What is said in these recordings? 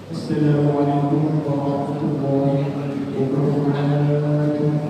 Assalamualaikum warahmatullahi wabarakatuh.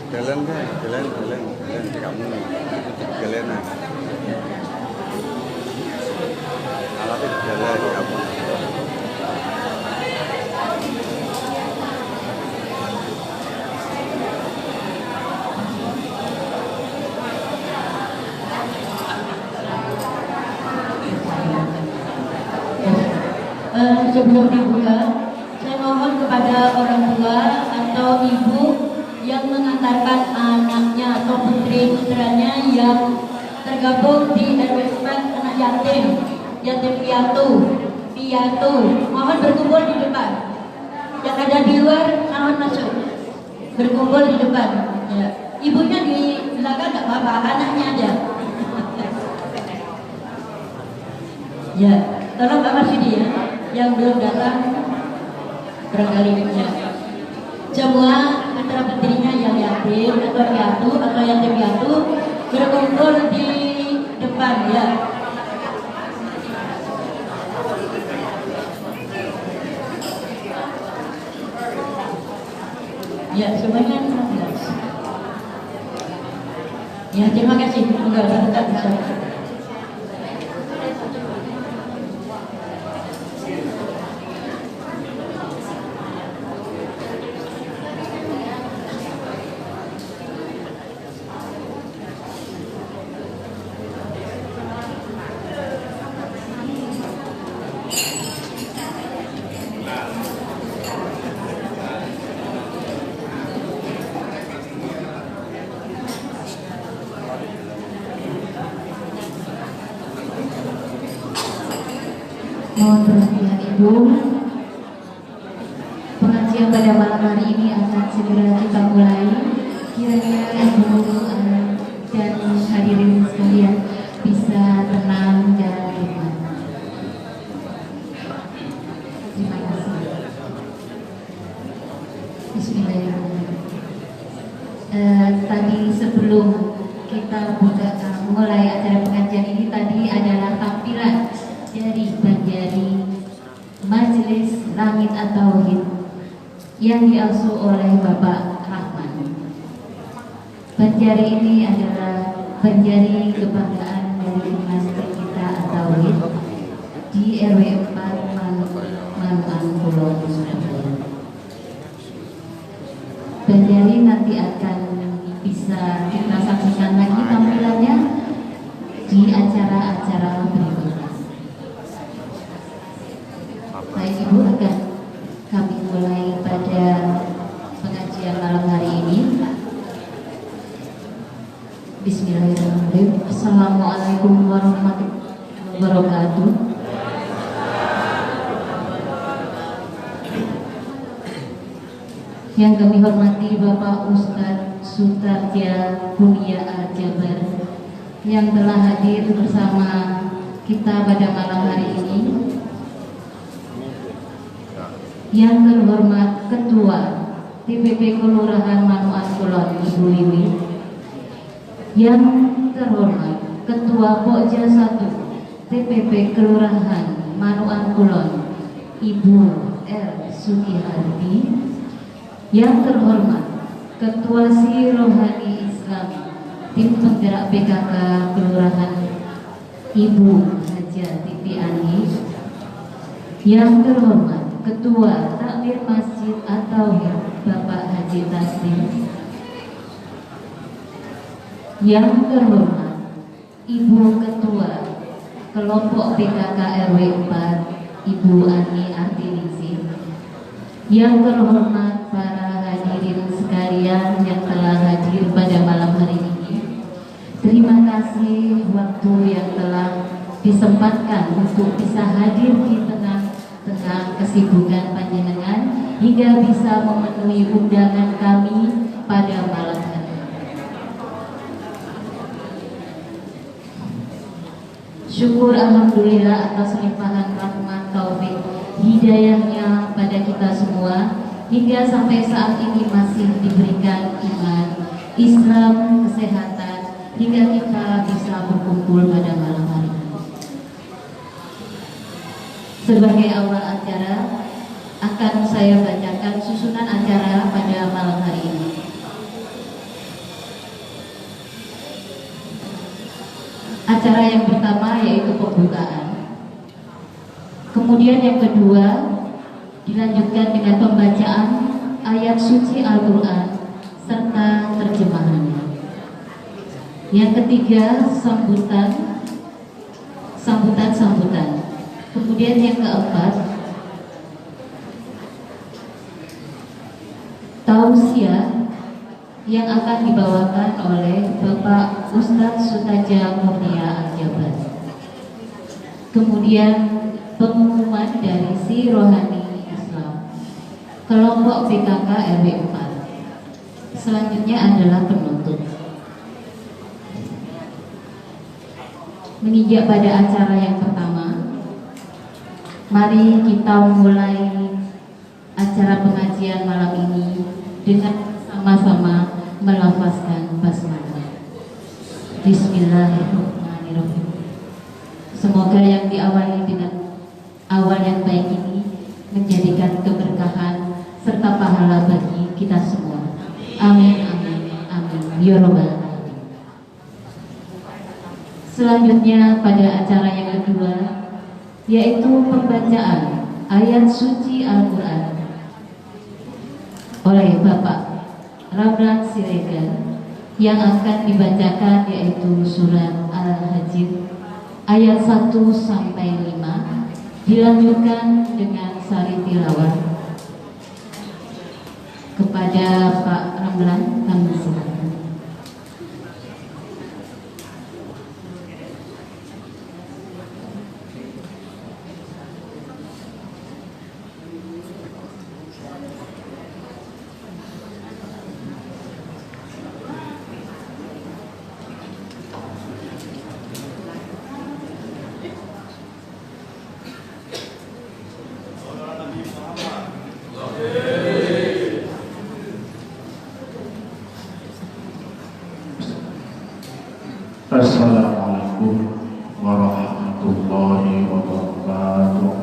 Jalan deh, jalan kamu jalan nah. Alatnya jalan kamu. Sebelum dibuka, saya mohon kepada orang tua atau ibu yang mengantarkan anaknya atau putri putranya yang tergabung di RW 4 anak yatim piatu, mohon berkumpul di depan. Yang ada di luar, mohon masuk, berkumpul di depan. Ya. Ibunya di belakang nggak apa-apa, anaknya aja. Ya, tolong Pak Marsudi ya, yang belum datang barangkali ya. Semua putra putrinya yang yatim atau piatu atau yatim piatu berkumpul di depan ya. Ya, semuanya 16. Ya, terima kasih. Enggak bisa. Mohon perhatian Ibu, pengajian pada malam hari ini akan segera kita mulai. Kira-kira Ibu dan hadirin sekalian bisa tenang dan iman. Terima kasih. Bismillahirrahmanirrahim. Tadi sebelum kita mulai acara pengajian ini, tadi adalah tampilan dari Banjari Majelis Langit At-Tauhid yang diasuh oleh Bapak Rahman. Banjari ini adalah Banjari kebanggaan dari dinasti kita At-Tauhid di RW 4 Manuan Kulon Surabaya. Banjari nanti akan bisa kita saksikan lagi tampilannya di acara-acara berikutnya. Baik Ibu, akan kami mulai pada pengajian malam hari ini. Bismillahirrahmanirrahim. Assalamualaikum warahmatullahi wabarakatuh. Yang kami hormati Bapak Ustadz Sutarja Kunia Al-Jabar yang telah hadir bersama kita pada malam hari ini. Yang terhormat Ketua TPP Kelurahan Manuan Kulon Ibu Wiwi, yang terhormat Ketua Pokja 1 TPP Kelurahan Manuan Kulon Ibu R. Sugiharti, yang terhormat Ketua Si Rohani Islam Tim Penggerak PKK Kelurahan Ibu Haja Titi Ani, yang terhormat Ketua Takmir Masjid At-Tauhid Bapak Haji Taslim, yang terhormat Ibu Ketua Kelompok PKK RW 4 Ibu Ani Artilisi, yang terhormat para hadirin sekalian yang telah hadir pada malam hari ini. Terima kasih waktu yang telah disempatkan untuk bisa hadir di tengah kesibukan panjenengan hingga bisa memenuhi undangan kami pada malam hari. Syukur alhamdulillah atas limpahan rahmat taufik hidayahnya pada kita semua, hingga sampai saat ini masih diberikan iman, Islam, kesehatan, hingga kita bisa berkumpul pada malam hari ini. Sebagai awal acara, akan saya bacakan susunan acara pada malam hari ini. Acara yang pertama yaitu pembukaan. Kemudian yang kedua dilanjutkan dengan pembacaan ayat suci Al-Quran serta terjemahannya. Yang ketiga sambutan. Kemudian yang keempat tausiah yang akan dibawakan oleh Bapak Ustadz Sutaja Murnia Al-Jabar. Kemudian pengumuman dari si Rohani Islam kelompok PKK RW 4. Selanjutnya adalah penutup. Menginjak pada acara yang pertama, mari kita mulai acara pengajian malam ini dengan sama-sama melafazkan basmalah. Bismillahirrahmanirrahim. Semoga yang diawali dengan awal yang baik ini menjadikan keberkahan serta pahala bagi kita semua. Amin, amin, amin. Ya Rabbal Alamin. Selanjutnya pada acara yang kedua yaitu pembacaan ayat suci Al-Quran oleh Bapak Ramlan Siregar, yang akan dibacakan yaitu surat Al-Hajj ayat 1 sampai 5, dilanjutkan dengan sari tilawah. Kepada Pak Ramlan kami silakan. Assalamualaikum warahmatullahi wabarakatuh.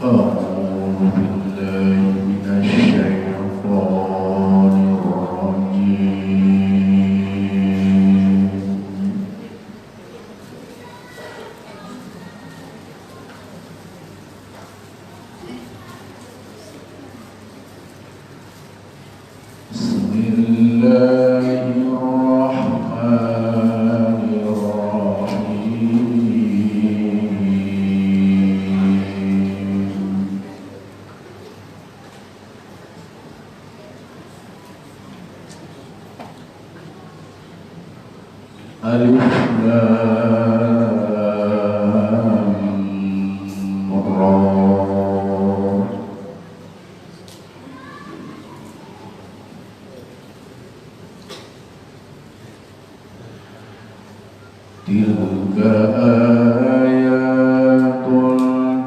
A'udzu billahi minasyaitonir rajim. Alif Lam Ra. Tilka ayatul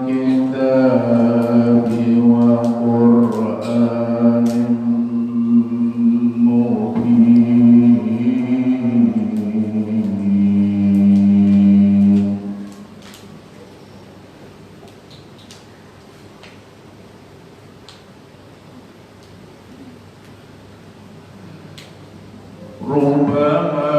kitabi wa Qur'anin mubin. Rubbama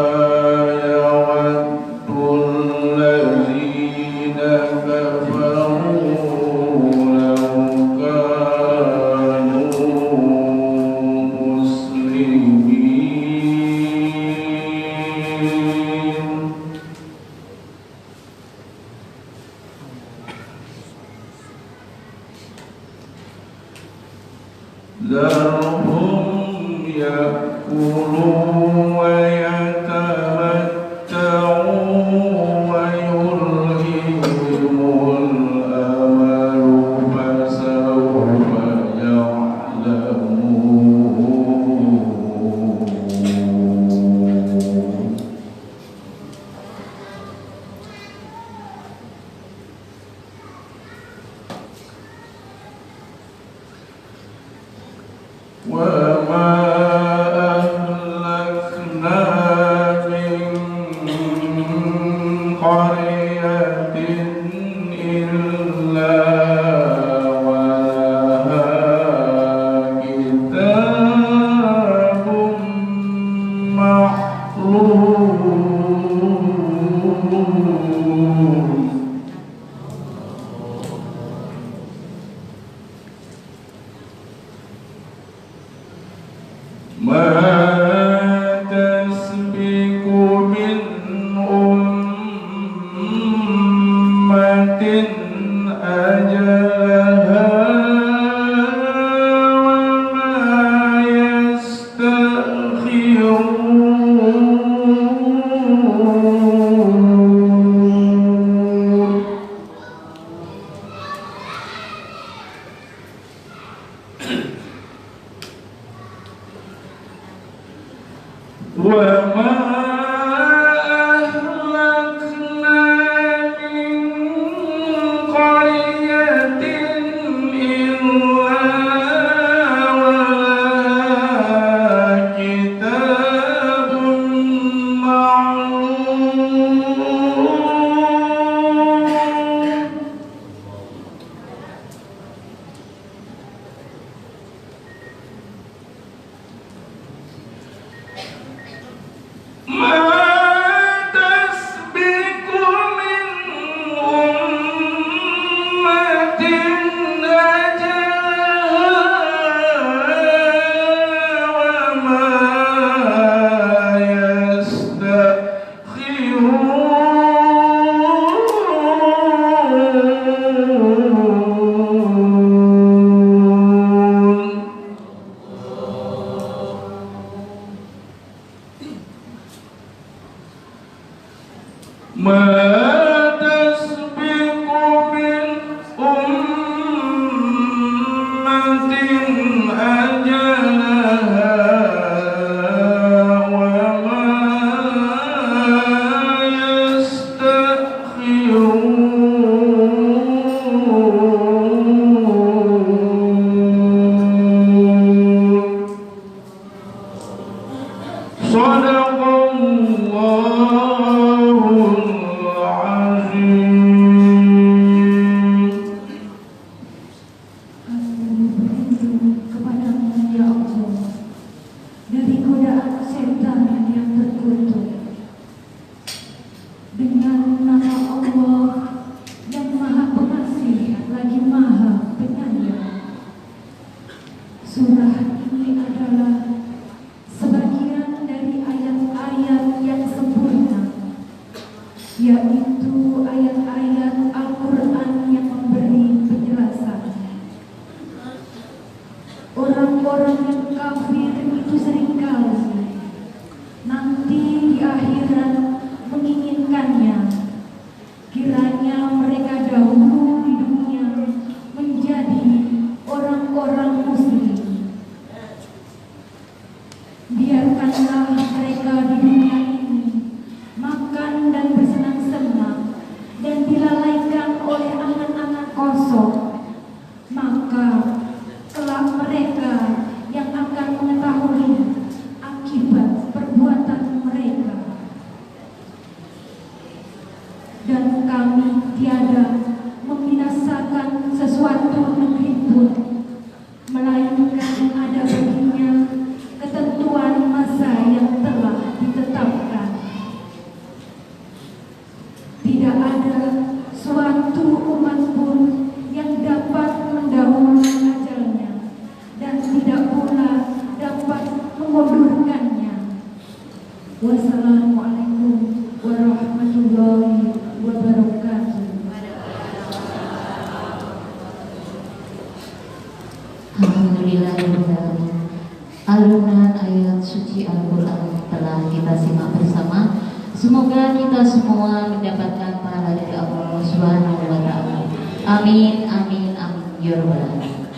Darhum yakulu wa yatamattu Alunan ayat suci Al-Quran telah kita simak bersama. Semoga kita semua mendapatkan pahala dari Allah Subhanahu wa Ta'ala. Amin, amin, amin, ya Rabbal Alamin.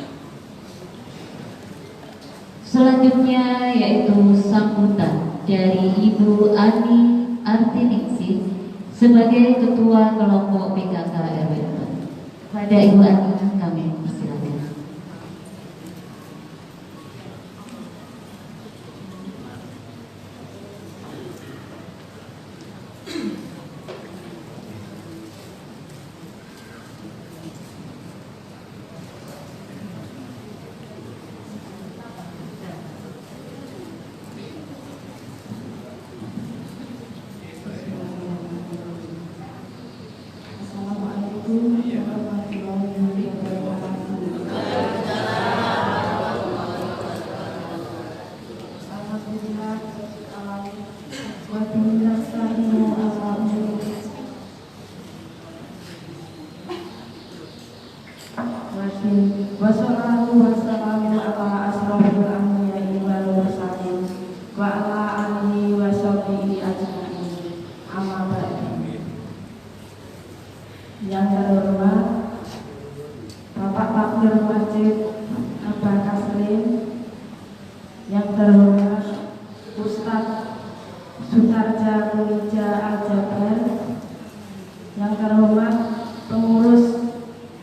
Selanjutnya yaitu sambutan dari Ibu Ani Artiningsih sebagai Ketua Kelompok PKK RW 4. Pada Ibu Ani kami persilakan. Yang terhormat Bapak Takmir Masjid Abah Kaslim, yang terhormat Ustadz Sutarja Mulija Al-Jabar, yang terhormat pengurus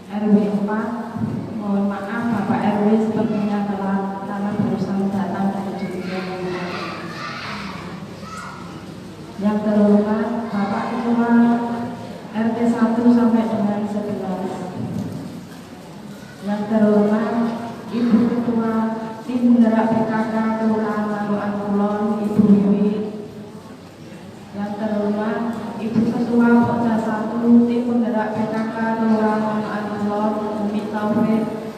RW 4, mohon maaf Bapak RW sepertinya telah barusan datang dari Jogja. Yang terhormat Bapak Ketua RT 1 sampai dengan 11. Yang terhormat Ibu Ketua Tim Penggerak PKK Kelurahan Laluan Kulon, Ibu Wiwi. Yang terhormat Ibu Ketua Pokja 1 Tim Penggerak PKK Kelurahan Laluan Kulon, Umi Taufik.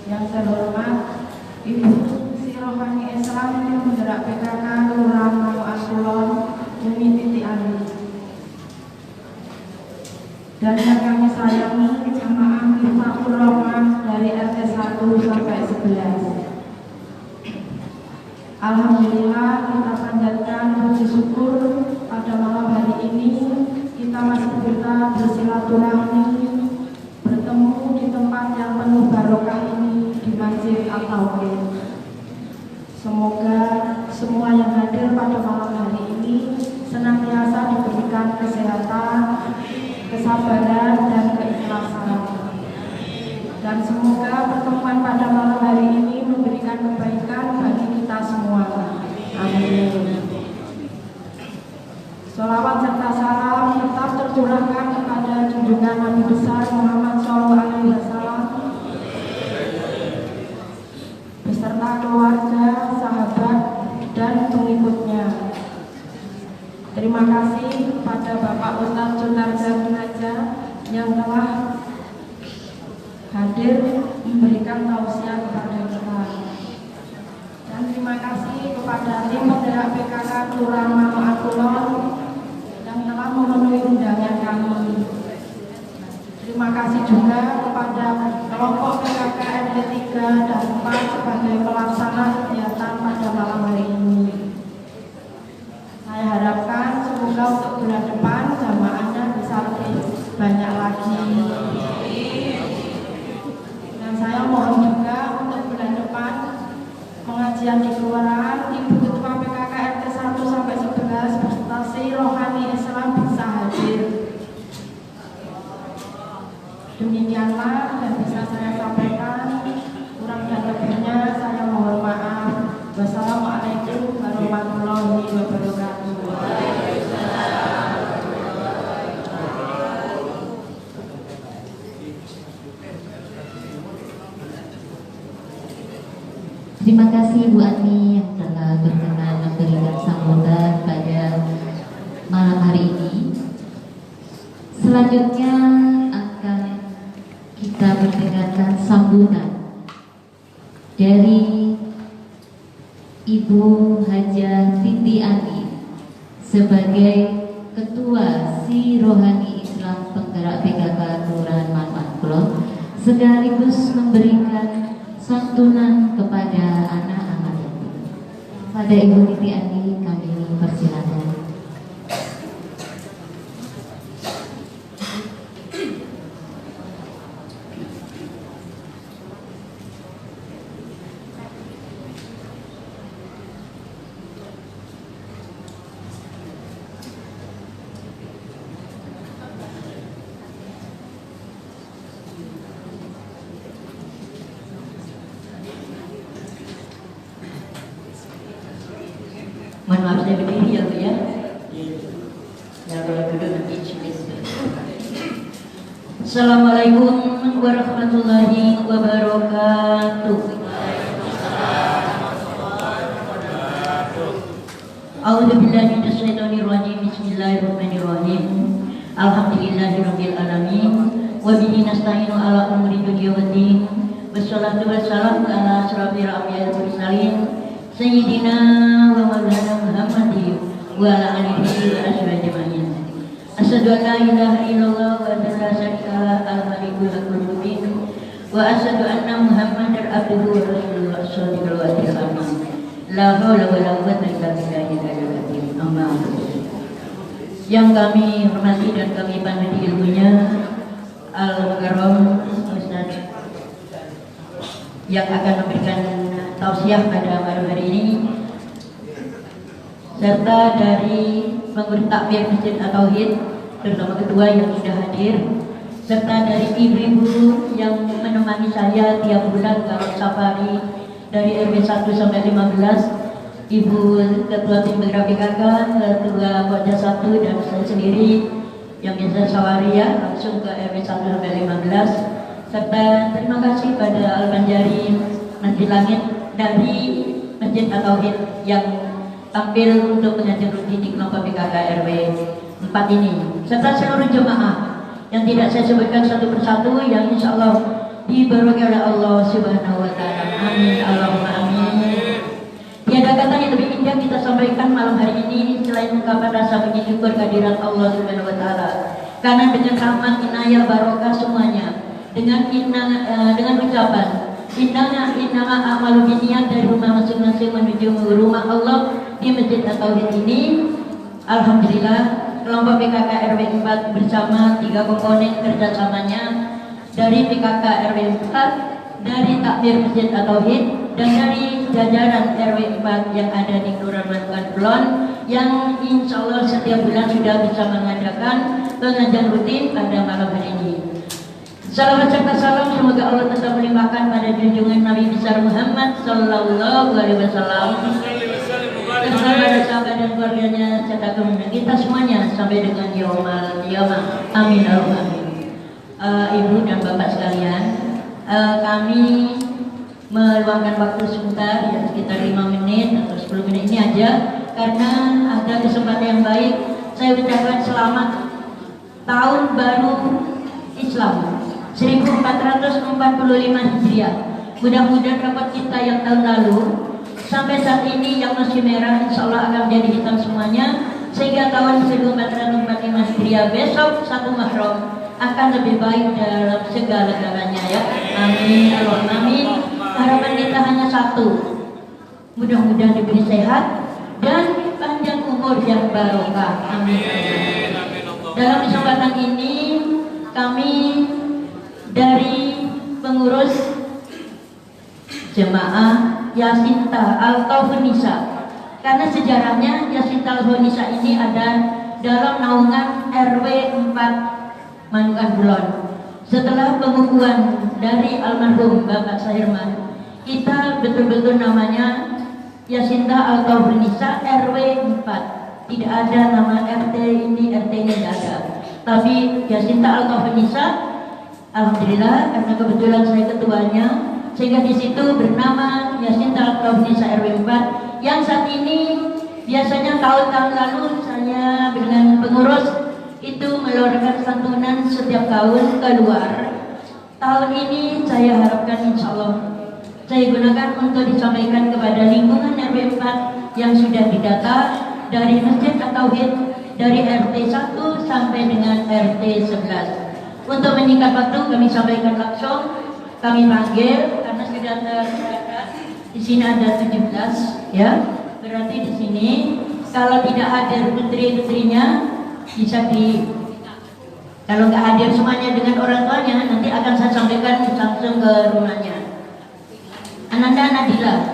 Yang terhormat Ibu Sirohani Islam Tim Penggerak PKK Kelurahan Laluan Kulon, Umi Titi Ali. Dan yang kami sayangi jamaah Miftahul Rahmah dari RT 1 sampai 11. Alhamdulillah kita panjatkan puji syukur pada malam hari ini kita bersilaturahmi, bertemu di tempat yang penuh barokah ini di Masjid At-Tauhid. Semoga semua yang hadir pada malam hari ini senantiasa diberikan kesehatan, kesabaran, dan keikhlasan. Dan semoga pertemuan pada malam hari ini memberikan kebaikan bagi kita semua. Amin. Sholawat serta salam tetap tercurahkan kepada junjungan Nabi besar Muhammad SAW beserta keluarga, sahabat, dan pengikutnya. Terima kasih kepada Bapak Ustadz Junarza Minaja yang telah hadir memberikan tausiah kepada kita. Dan terima kasih kepada tim penggerak PKK Kelurahan Manoak Kulon yang telah memenuhi undangan kami. Terima kasih juga kepada kelompok PKK RT 3 dan 4 sebagai pelaksana kegiatan pada malam hari ini. Saya harapkan semoga untuk bulan depan jamaahnya bisa lebih banyak lagi. Dan saya mohon juga untuk bulan depan pengajian di kelurahan Ibu Ketua PKK RT 1 sampai 11 beserta rohani Islam bisa hadir. Demikianlah yang bisa saya sampaikan. Kurang dan lebihnya saya mohon maaf. Wassalamualaikum warahmatullahi wabarakatuh. Terima kasih Bu Ani yang telah berkenan memberikan sambutan pada malam hari ini. Selanjutnya akan kita mendengarkan sambutan dari Ibu Hajah Titi Ani sebagai Ketua Si Rohani Islam Penggerak PKK Kelurahan Manoak Kulon, sekaligus memberikan santunan kepada anak-anak yatim. Pada Ibu Titi Ani kami persilakan. Mohon maaf saya berdiri ya Bu ya. Ya kalau duduk nanti cilis. Assalamualaikum warahmatullahi wabarakatuh. A'udzubillahi minasyaitonirrajim. Bismillahirrahmanirrahim. Alhamdulillahirabbil alamin wa bihi nasta'inu ala umuri dunya waddin. Wassalatu wassalamu ala asyrafil anbiya'i wal mursalin Sayyidina wa maulana Muhammadin wa ala alihi wa ashabihi ajma'in. Asyhadu an la ilaha illallah wa la syarika lahu al-malikul mubin wa asyhadu anna Muhammadar abduhu wa rasuluhu as-shadiqul wa'dil amin. La haula wa la quwwata illa billahil aliyyil azim. Amma ba'du. Yang kami hormati dan kami pandai ilmunya Al-Mukarram Ustaz yang akan memberikan tausiah pada malam hari ini, serta dari pengurus takmir Masjid At-Tauhid terutama ketua yang sudah hadir, serta dari ibu-ibu yang menemani saya tiap bulan kalau safari dari RW 1 sampai 15, Ibu Ketua Tim Penggerak PKK, Ketua Pokja 1 dan saya sendiri yang biasa safari ya langsung ke RW 1 sampai 15, serta terima kasih pada Al-Banjari Masjid Langit dari Masjid At-Tauhid yang tampil untuk mengajar rutin di kelompok PKK RW 4 ini, serta seluruh jemaah yang tidak saya sebutkan satu persatu yang insya Allah diberkahi oleh Allah Subhanahu wa Ta'ala. Amin, Allahumma amin. Tiada kata yang lebih indah kita sampaikan malam hari ini selain ungkapan rasa puji syukur kehadirat Allah Subhanahu wa Ta'ala, karena dengan rahmat, inayah, barokah semuanya, dengan ucapan Innama a'malu binniyat dari rumah masing-masing menuju rumah Allah di Masjid At-Tauhid ini, alhamdulillah kelompok PKK RW 4 bersama 3 komponen kerjasamanya dari PKK RW 4, dari Takmir Masjid At-Tauhid, dan dari jajaran RW 4 yang ada di Kelurahan Manukan Kulon, yang insya Allah setiap bulan sudah bisa mengadakan pengajian rutin pada malam hari ini. Salawat serta salam semoga Allah tetap melimpahkan pada junjungan Nabi besar Muhammad Sallallahu Alaihi Wasallam bersama sahabat dan keluarganya serta kemudian kita semuanya sampai dengan yaumul qiyamah. Amin ya rabbal alamin. Ibu dan bapak sekalian, kami meluangkan waktu sebentar, ya sekitar 5 menit atau 10 menit ini aja, karena ada kesempatan yang baik. Saya ucapkan selamat tahun baru Islam 1445 Hijriah. Mudah-mudahan dapat kita yang tahun lalu sampai saat ini yang masih merah insya Allah akan menjadi hitam semuanya, sehingga tahun 1445 Hijriah besok 1 Muharram akan lebih baik dalam segala-galanya ya. Amin Allahumma amin. Harapan kita hanya satu, mudah-mudahan diberi sehat dan panjang umur yang barokah. Amin. Dalam kesempatan ini kami dari pengurus jemaah Yasinta Al-Taufun-Nisa, karena sejarahnya Yasinta Al-Taufun-Nisa ini ada dalam naungan RW 4 Manukan Kulon. Setelah pengukuhan dari almarhum Bapak Sahirman, kita betul-betul namanya Yasinta Al-Taufun-Nisa RW 4. Tidak ada nama RT ini, RT ini tidak ada. Tapi Yasinta Al-Taufun-Nisa, alhamdulillah karena kebetulan saya ketuanya, sehingga di situ bernama Yasinta Al-Taufun-Nisa RW 4, yang saat ini biasanya tahun-tahun lalu saya dengan pengurus itu mengeluarkan santunan setiap tahun keluar. Tahun ini saya harapkan insya Allah saya gunakan untuk disampaikan kepada lingkungan RW 4 yang sudah didata dari Masjid At-Tauhid, dari RT 1 sampai dengan RT 11. Untuk menyingkat waktu kami sampaikan langsung, kami panggil karena sudah tercatat di sini ada 17 ya. Berarti di sini kalau tidak hadir putri-putrinya bisa kalau nggak hadir semuanya dengan orang tuanya, nanti akan saya sampaikan langsung ke rumahnya. Ananda Nadila,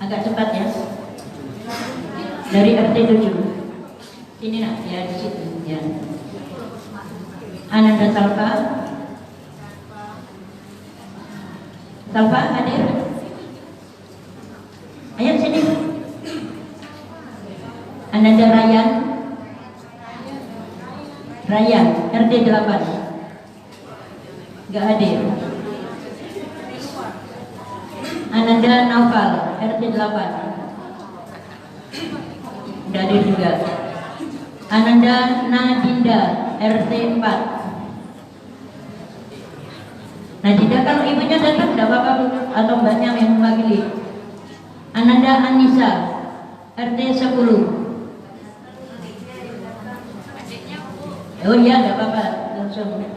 agak cepat ya, dari RT 7. Sini nak, ya di situ ya. Ananda Salva, Salva hadir. Ayo sini. Ananda Ryan, RT 8, nggak hadir. Ananda Naufal, RT 8, nggak hadir juga. Ananda Nadinda, RT 4. Nadinda kalau ibunya datang tidak apa-apa atau mbaknya yang mewakili. Ananda Anissa, RT 10. Oh iya, tidak apa-apa, langsung.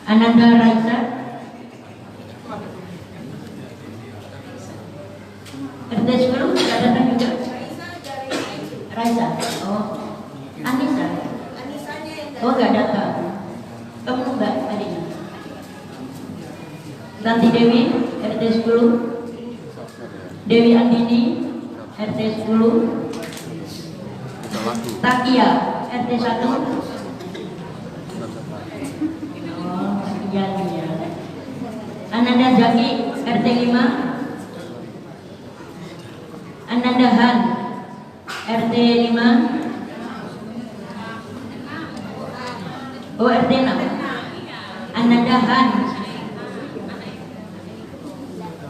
Ananda Raisa, RT 10 tidak datang juga. Raisa, oh Anissa, oh nggak datang. Kamu mbak adiknya. Tanti Dewi, RT 10. Dewi Andini, RT 10. Takia, RT 1. Ya. Ananda Jaki, RT 5. Ananda Han, RT 5. Oh RT 6. Ananda Han,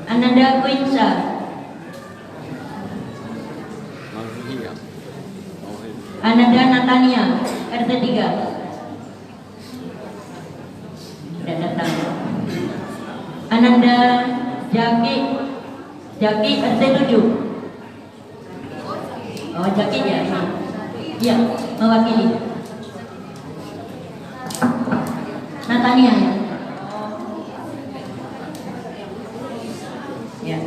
Ananda Quinsa, Ananda Natania, RT 3. Datang. Ananda Jaki RT 7. Oh Jaki ya, iya mewakili. Natania ya. Ya.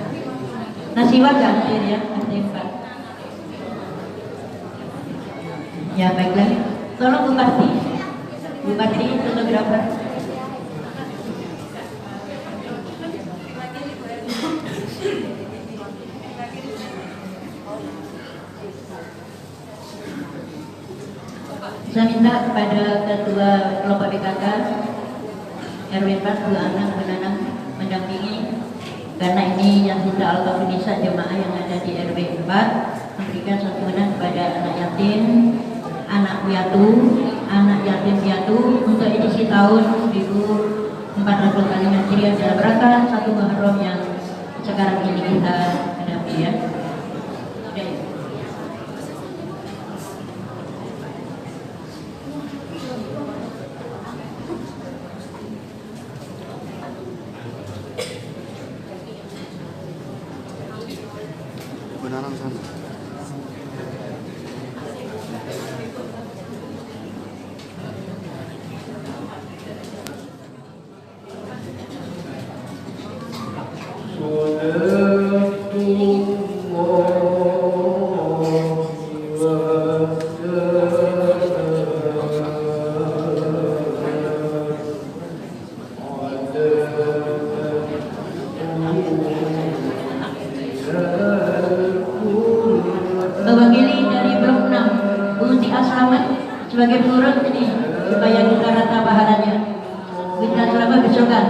Nasiwa ganti ya, ganti 4. Ya baiklah. Tolong Bupati. Bupati fotografer. Saya minta kepada Ketua Kelompok PKK RW 4 dua anak menanam mendampingi, karena ini yang kita Al-Kafunisa jemaah yang ada di RW 4 memberikan santunan kepada anak yatim, anak yatim piatu untuk edisi tahun 1400 kali Hijriah dalam rangka 1 Muharram yang sekarang ini kita hadapi ya. Benaran sana. Mewakili dari blok 6 Bu Tia Selamat sebagai pengurus ini supaya kita rata pahalanya. Bu Tia Selamat besokan.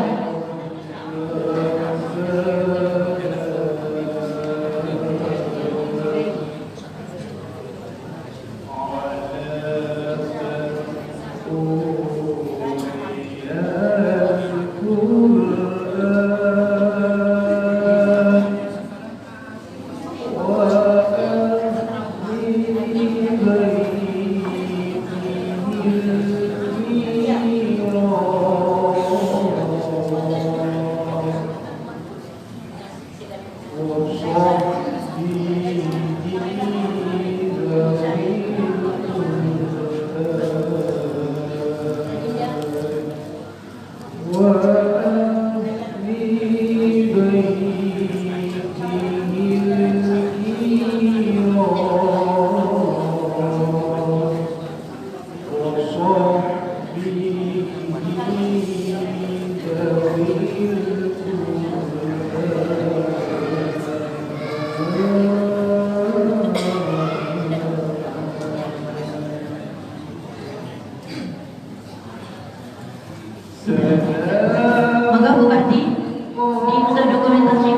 Maka Bupati diminta dokumentasi.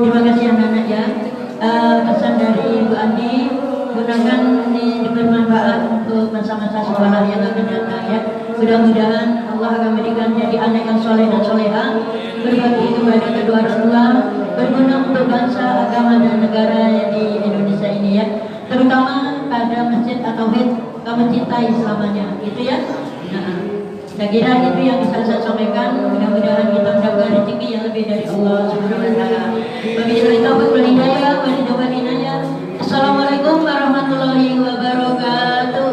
Terima kasih anak-anak ya. Pesan dari Ibu Andi, gunakan ini bermanfaat untuk masa-masa sekolah yang akan datang ya. Mudah-mudahan Allah akan memberikan jadi anak yang soleh dan soleha, berbakti kepada kedua orang tua, berguna untuk bangsa, agama dan negara yang di Indonesia ini ya. Terutama pada masjid At-Tauhid, kamu cintai selamanya, gitu ya. Nah, saya kira itu yang bisa saya sampaikan. Mudah-mudahan kita mendapatkan rezeki yang lebih dari Allah Subhanahu wa taala. Wabillahi taufiq wal hidayah. Assalamualaikum warahmatullahi wabarakatuh.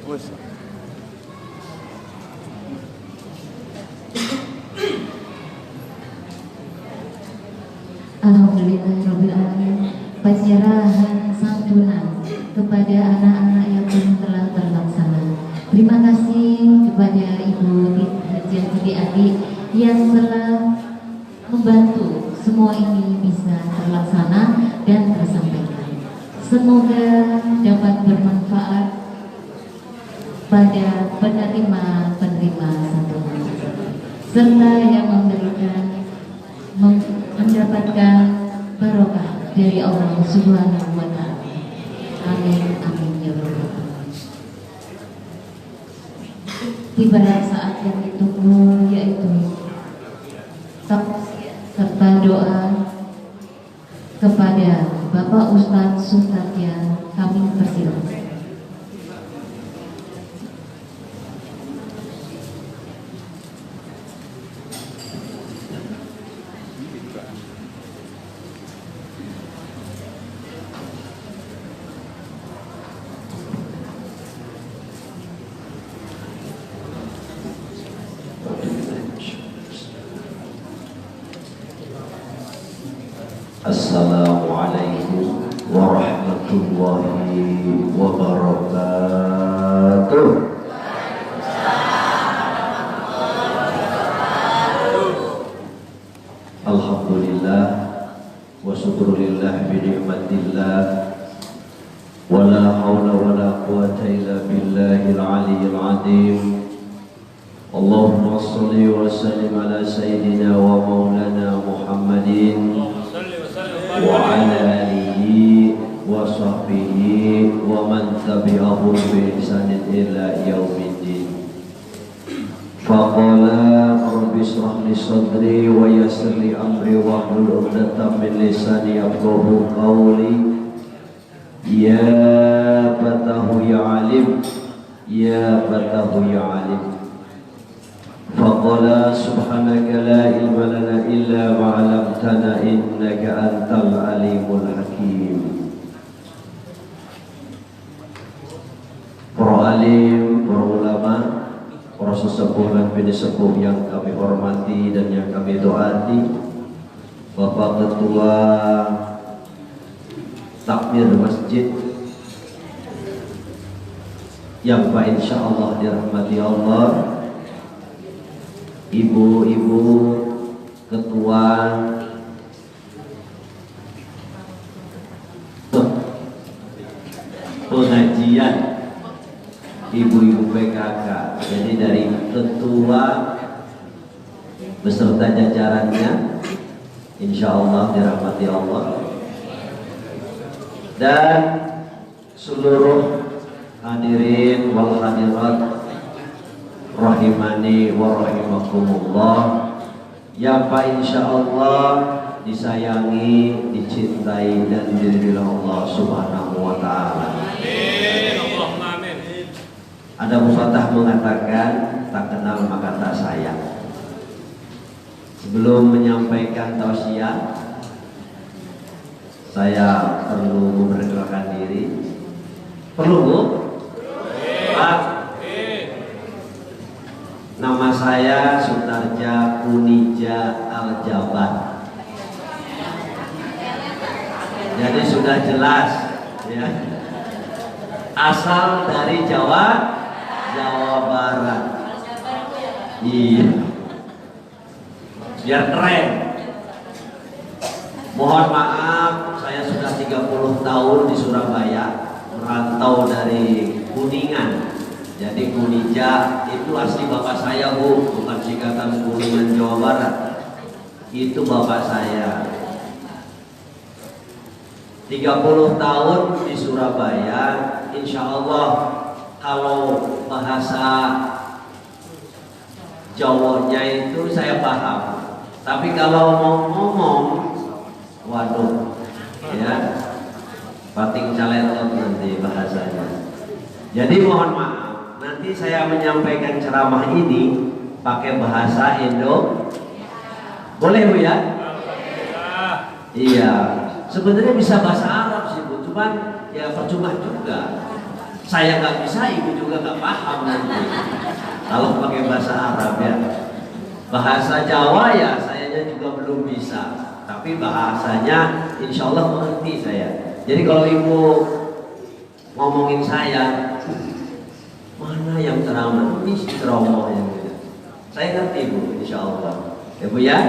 Wes. Alhamdulillahirrahmanirrahim. Penyerahan santunan kepada anak-anak yatim telah terlaksana. Terima kasih kepada Ibu Titi Sekjen adik-adik yang telah membantu semua ini bisa terlaksana dan tersampaikan. Semoga dapat bermanfaat pada penerima-penerima santunan serta yang mendapatkan barokah dari Allah Subhanahu wa Ta'ala. Amin, amin ya rabbal alamin. Tiba saat yang ditunggu, yaitu serta doa kepada Bapak Ustadz Suntadya, kami persilakan. Assalamualaikum warahmatullahi wabarakatuh. Alhamdulillah wa syukrulillah bi ni'matillah wa la haula wa la quwwata illa billahil aliyyil azim. Allahumma shalli wa sallim ala sayyidina wa maulana Muhammadin wa ala alihi wa sahbihi wa man tabi'ahum bi ihsanin ila yaumiddin. Faqala rabbi shrah li sadri wa yassir li amri wa hlul 'uqdatam min lisani yafqahu qawli. Ya fatahu ya alim, ya fatahu ya alim. Faqala subhanaka la ilma lana illa ma 'allamtana innaka antal alimul hakim. Para alim, para ulama, para sesepuh dan bini sepuh yang kami hormati dan yang kami doati, Bapak Ketua Takmir Masjid yang Pak insya Allah dirahmati Allah, ibu-ibu ketua pengajian, ibu-ibu PKK, jadi dari ketua beserta jajarannya insya Allah dirahmati Allah, dan seluruh hadirin wal hadirat rahimani wa rahimakumullah yang Pak insya Allah disayangi, dicintai dan diridhoi Allah Subhanahu wa Ta'ala. Ada pepatah mengatakan tak kenal maka tak sayang. Sebelum menyampaikan tausiah, saya perlu memperkenalkan diri. Perlu Bu? Pak, nama saya Sutarja Kunija Aljabar. Jadi sudah jelas ya. Asal dari Jawa Barat. Iya. Biar keren. Mohon maaf, saya sudah 30 tahun di Surabaya, merantau dari Kuningan. Jadi Kunija itu asli bapak saya Bu, bukan singkatan Kuningan Jawa Barat. Itu bapak saya. 30 tahun di Surabaya, insya Allah kalau bahasa Jawanya itu saya paham. Tapi kalau mau ngomong, waduh, ya, pating caletot nanti bahasanya. Jadi mohon maaf, nanti saya menyampaikan ceramah ini pakai bahasa Indo. Boleh Bu ya? Iya, sebenarnya bisa bahasa Arab sih Bu, cuman ya percuma juga. Saya nggak bisa, ibu juga nggak paham nanti kalau pakai bahasa Arab ya. Bahasa Jawa ya sayanya juga belum bisa, tapi bahasanya insya Allah mengerti saya. Jadi kalau ibu ngomongin saya, mana yang ceramah ini si ceramah yang Saya ngerti Bu, insya Allah. Ya Bu ya.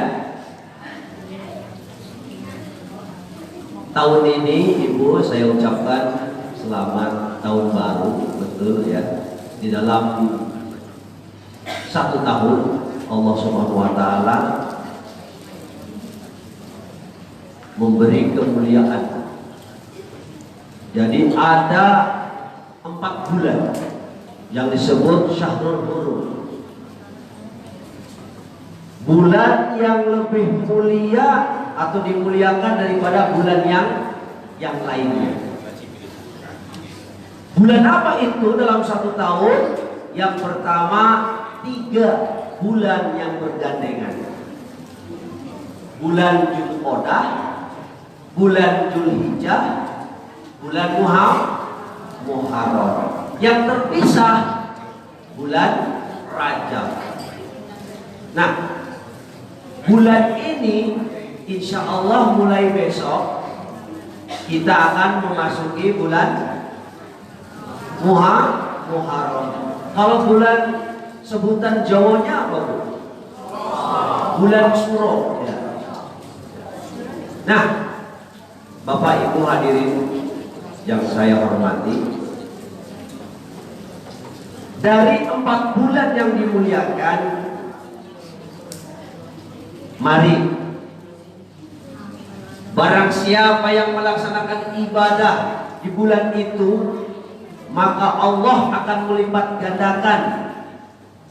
Tahun ini Ibu saya ucapkan selamat tahun baru, betul ya. Di dalam 1 tahun Allah Subhanahu wa taala memberi kemuliaan. Jadi ada 4 bulan yang disebut Syahrul Hurum. Bulan yang lebih mulia atau dimuliakan daripada bulan yang lainnya. Bulan apa itu dalam 1 tahun? Yang pertama 3 bulan yang bergandengan. Bulan Dzulqa'dah, bulan Dzulhijjah, bulan Muharram. Yang terpisah bulan Rajab. Nah, bulan ini insya Allah mulai besok kita akan memasuki bulan Muharram. Kalau bulan sebutan Jawanya apa Bu? Bulan Suro ya. Nah, Bapak Ibu hadirin yang saya hormati, dari 4 bulan yang dimuliakan, mari barang siapa yang melaksanakan ibadah di bulan itu, maka Allah akan melipat gandakan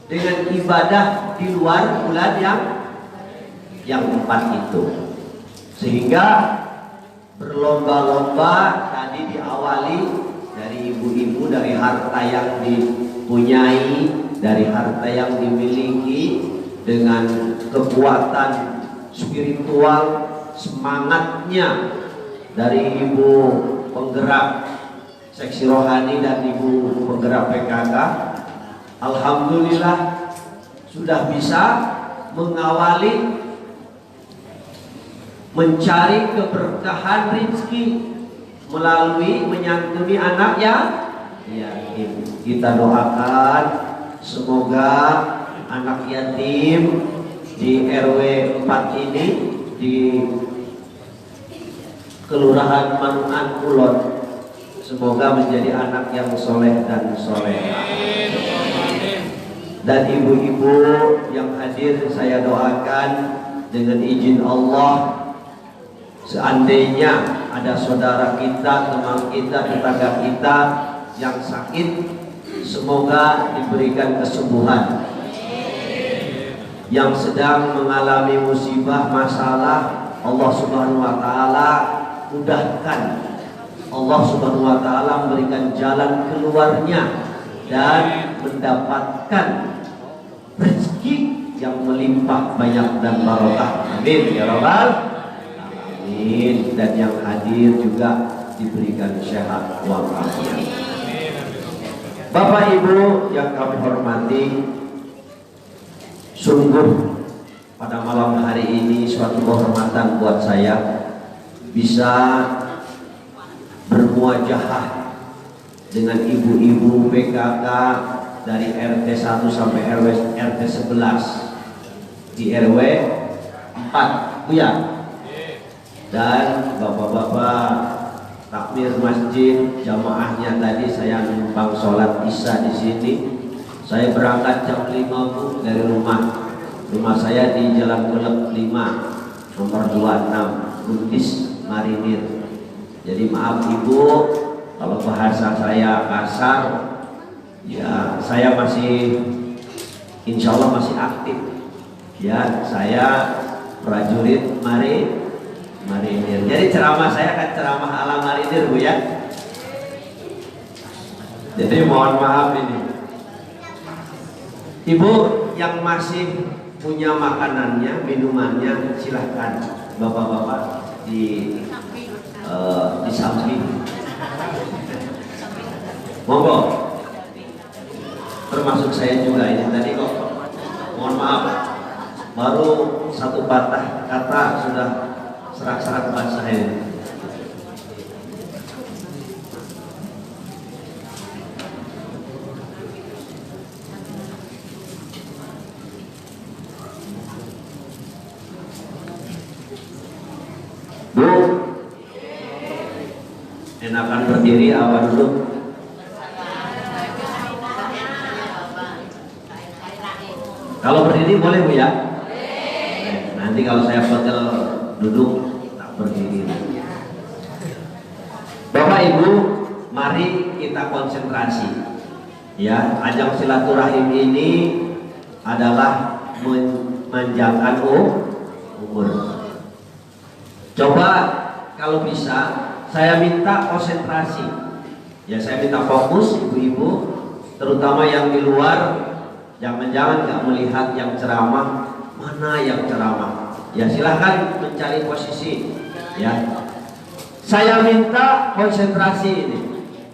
dengan ibadah di luar bulan yang 4 itu. Sehingga berlomba-lomba tadi diawali dari ibu-ibu, dari harta yang dipunyai, dari harta yang dimiliki, dengan kekuatan spiritual, semangatnya dari ibu penggerak seksi rohani dan ibu penggerak PKK. Alhamdulillah sudah bisa mengawali, mencari keberkahan rezeki melalui menyantuni anak yatim. Kita doakan semoga anak yatim di RW 4 ini di Kelurahan Manuan Kulon semoga menjadi anak yang soleh dan soleha. Dan ibu-ibu yang hadir saya doakan dengan izin Allah, seandainya ada saudara kita, teman kita, tetangga kita yang sakit, semoga diberikan kesembuhan. Yang sedang mengalami musibah, masalah, Allah Subhanahu wa taala mudahkan. Allah Subhanahu wa taala memberikan jalan keluarnya dan mendapatkan rezeki yang melimpah banyak dan barokah. Amin ya rabbal alamin. Dan yang hadir juga diberikan sehat walafiat. Bapak Ibu yang kami hormati, sungguh pada malam hari ini suatu kehormatan buat saya bisa bermuajahah dengan ibu-ibu PKK dari RT 1 sampai RT 11 di RW 4 Bu ya. Dan bapak-bapak takmir masjid jamaahnya tadi saya numpang sholat isya di sini. Saya berangkat jam 5 Bu dari rumah. Rumah saya di Jalan Kelep 5 nomor 26 Buntis Marinir. Jadi maaf Ibu kalau bahasa saya kasar, ya saya masih insya Allah masih aktif. Ya saya prajurit Marinir. Jadi ceramah saya akan ceramah ala Marinir Bu ya. Jadi mohon maaf ini. Ibu yang masih punya makanannya, minumannya, silahkan bapak-bapak di samping. Monggo. Termasuk saya juga ini tadi kok. Mohon maaf. Baru satu patah kata sudah serak-serak bahasa ini. Bu, enakan berdiri apa duduk? Kalau berdiri boleh Bu ya? Nanti kalau saya panggil duduk tak berdiri. Bapak Ibu, mari kita konsentrasi. Ya, ajang silaturahim ini adalah memanjangkan umur. Coba kalau bisa, saya minta konsentrasi. Ya, saya minta fokus ibu-ibu, terutama yang di luar. Jangan-jangan nggak melihat yang ceramah, mana yang ceramah. Ya, silahkan mencari posisi. Ya, saya minta konsentrasi ini.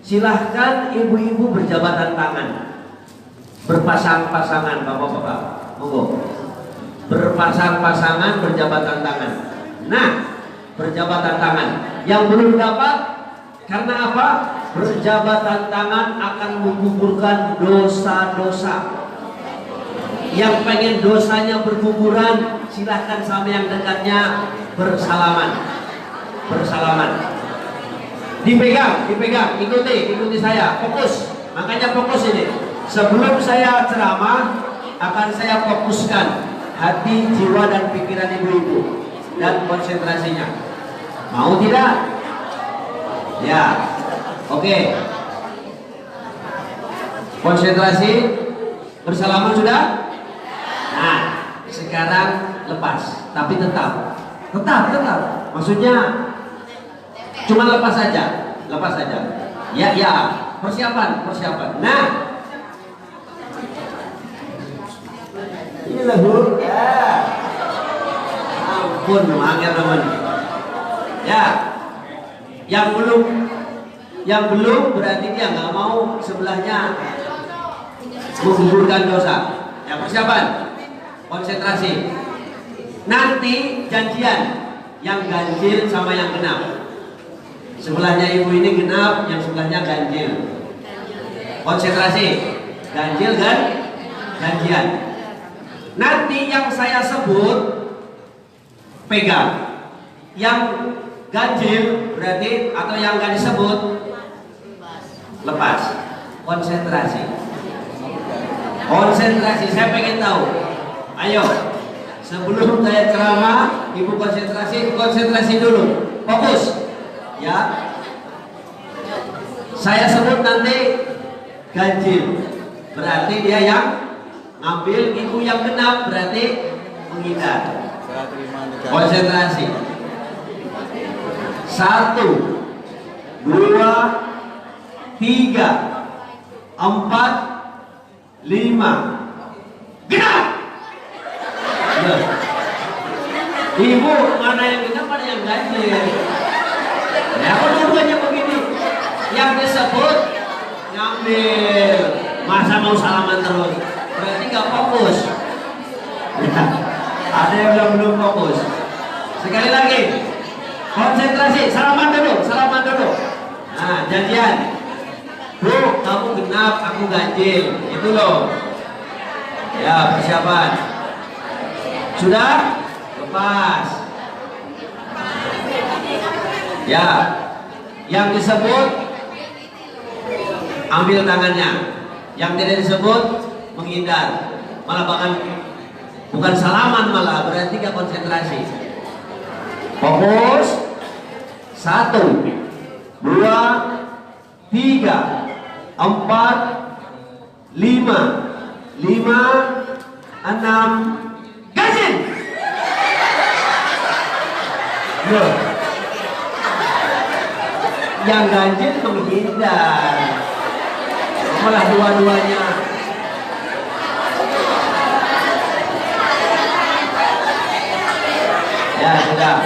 Silahkan ibu-ibu berjabatan tangan, berpasang-pasangan, bapak-bapak, monggo. Berpasang-pasangan, berjabatan tangan. Nah, berjabatan tangan. Yang belum dapat, karena apa? Berjabatan tangan akan menggugurkan dosa-dosa. Yang pengen dosanya berguguran, silahkan sama yang dekatnya bersalaman. Bersalaman. Dipegang, ikuti saya, fokus. Makanya fokus ini. Sebelum saya ceramah, akan saya fokuskan hati, jiwa, dan pikiran ibu-ibu dan konsentrasinya. Mau tidak? Ya, oke. Konsentrasi, bersalaman sudah? Nah, sekarang lepas, tapi tetap. Maksudnya cuma lepas saja. Ya, persiapan. Nah, ini lagu. Ya, ampun, mangga teman. Ya, yang belum berarti dia nggak mau sebelahnya menggugurkan dosa. Ya, persiapan, konsentrasi. Nanti janjian yang ganjil sama yang genap. Sebelahnya ibu ini genap, yang sebelahnya ganjil. Konsentrasi, ganjil dan ganjian. Nanti yang saya sebut pegang. Yang ganjil berarti atau yang gak disebut lepas. Konsentrasi, saya pengen tahu. Ayo, sebelum saya ceramah, ibu konsentrasi dulu. Fokus. Ya, saya sebut nanti ganjil, berarti dia yang ngambil, ibu yang genap berarti menghindar. Konsentrasi. 1, 2, 3, 4, 5. Genap. Ibu mana yang genap, mana yang ganjil? Ya, dua-duanya begini. Yang disebut ngambil, masa mau salaman terus? Berarti gak fokus. Ya, ada yang belum fokus. Sekali lagi, konsentrasi, salaman dulu. Nah, janjian. Bu, kamu genap, aku ganjil. Itu loh. Ya, persiapan. Sudah? Lepas. Ya, yang disebut ambil tangannya, yang tidak disebut menghindar, malah bahkan bukan salaman, malah berarti gak konsentrasi. Fokus. 1, 2, 3, 4, 5, lima, 6, ganjil. Yang ganjil menghindar, malah dua-duanya. Ya, sudah.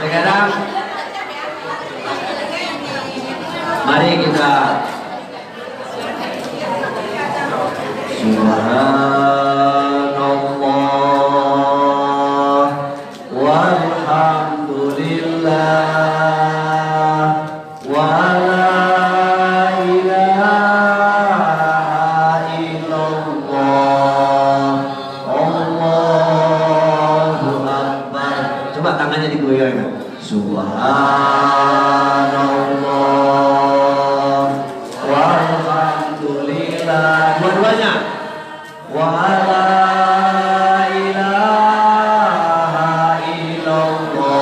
Sekarang mari kita Subhanallah walhamdulillah wa la ilaha illallah Allahu Akbar. Coba tangannya digoyang. Subhanallah walhamdulillah. Dua-duanya. Wa la ilaha illallah.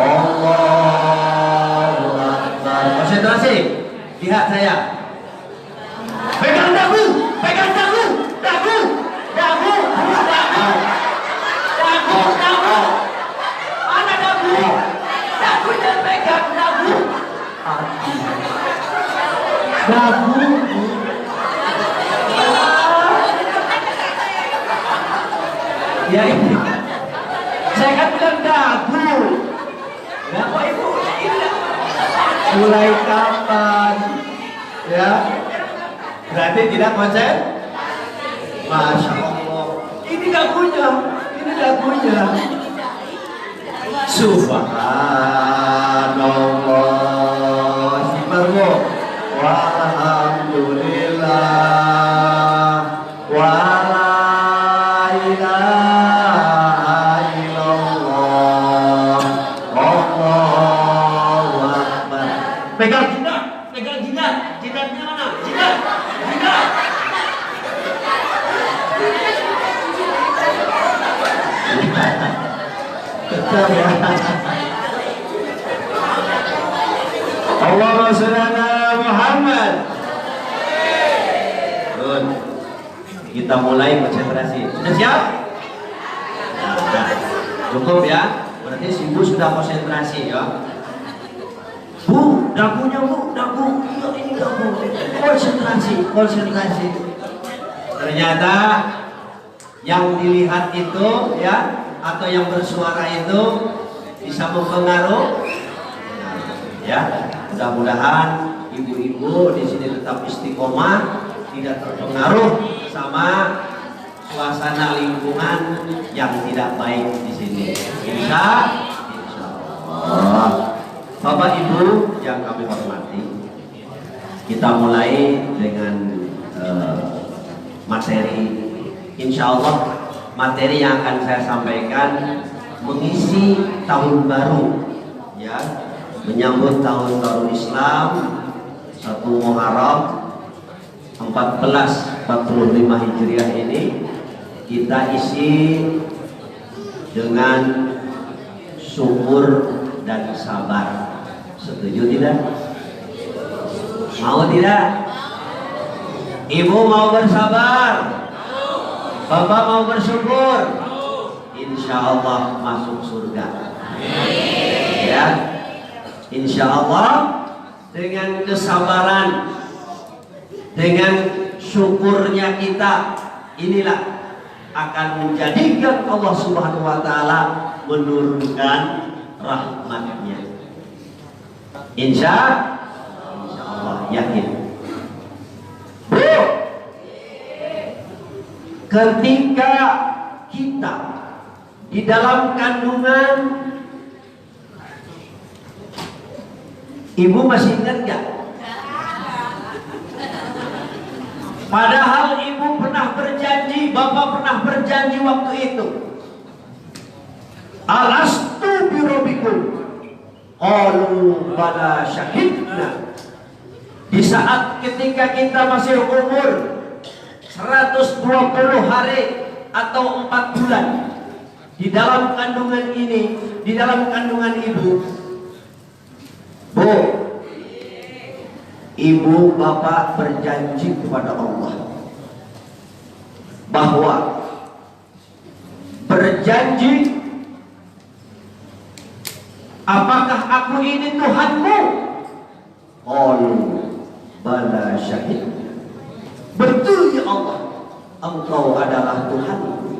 Allahu akbar. Konsentrasi. Lihat saya. Pegang dagu, pegang dagu, dagu, dagu, dagu, dagu, dagu. Mana dagu? Dagunya pegang dagu. Dagu. Ya ini. Saya kan bilang dagu. Ya kok ibu ini? Mulai kapan? Ya. Berarti tidak konsen? Masya Allah. Ini dagunya. Ini dagunya. Subhanallah. Istighfarmu. Walhamdulillah. Wa la ilaha illallah. Allahu akbar. Pegang jidat. Pegang jidat. Jidatnya mana? Jidat. Jidat. Tetap ya. Allahumma shalli ala Muhammad. Good. Kita mulai konsentrasi. Sudah siap? Nah, cukup ya. Berarti si Bu sudah konsentrasi ya. Bu, dagunya Bu, dagu. Iya ini dagu. Konsentrasi, konsentrasi. Ternyata yang dilihat itu ya, atau yang bersuara itu bisa mempengaruhi. Ya, mudah-mudahan ibu-ibu di sini tetap istiqomah, tidak terpengaruh sama suasana lingkungan yang tidak baik di sini. Insya Allah. Bapak Ibu yang kami hormati, kita mulai dengan materi. Insya Allah materi yang akan saya sampaikan mengisi tahun baru, ya, menyambut tahun baru Islam 1 Muharram 1445 Hijriah ini kita isi dengan syukur dan sabar. Setuju tidak? Mau tidak? Ibu mau bersabar? Bapak mau bersyukur? Insya Allah masuk surga. Ya, insya Allah dengan kesabaran, dengan syukurnya kita, inilah akan menjadikan Allah Subhanahu Wa Taala menurunkan rahmatnya. Insya Allah, yakin. Bu, ketika kita di dalam kandungan, ibu masih ingat gak? Padahal ibu pernah berjanji, bapak pernah berjanji waktu itu. Alastu birobikum. Qalu bala syahidna. Di saat ketika kita masih umur 120 hari atau 4 bulan di dalam kandungan ini, di dalam kandungan ibu. Bu, ibu bapak berjanji kepada Allah bahwa berjanji, apakah aku ini Tuhanmu? Qalu bala syahid. Betul ya Allah, Engkau adalah Tuhanku.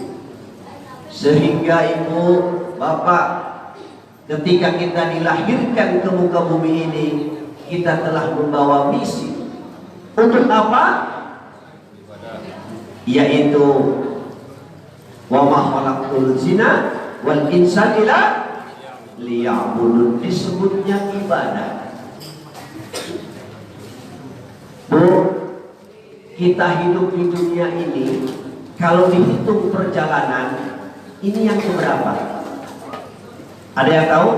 Sehingga ibu bapak, ketika kita dilahirkan ke muka bumi ini, kita telah membawa misi. Untuk apa? Yaitu wa ma khalaqtul zina wal insa illa liya'budun. Disebutnya ibadah. Bu, kita hidup di dunia ini, kalau dihitung perjalanan, ini yang keberapa? Ada yang tahu?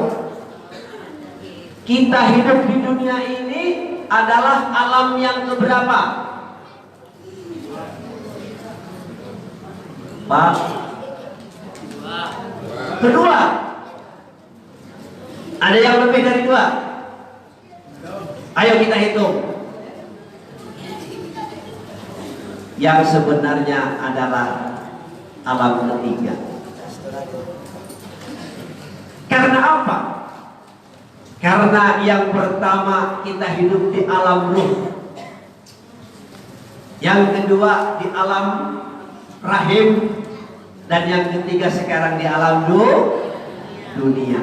Kita hidup di dunia ini adalah alam yang keberapa? Pak? Kedua. Ada yang lebih dari dua? Ayo kita hitung. Yang sebenarnya adalah alam ketiga. Karena apa? Karena yang pertama kita hidup di alam ruh, yang kedua di alam rahim, dan yang ketiga sekarang di alam dunia.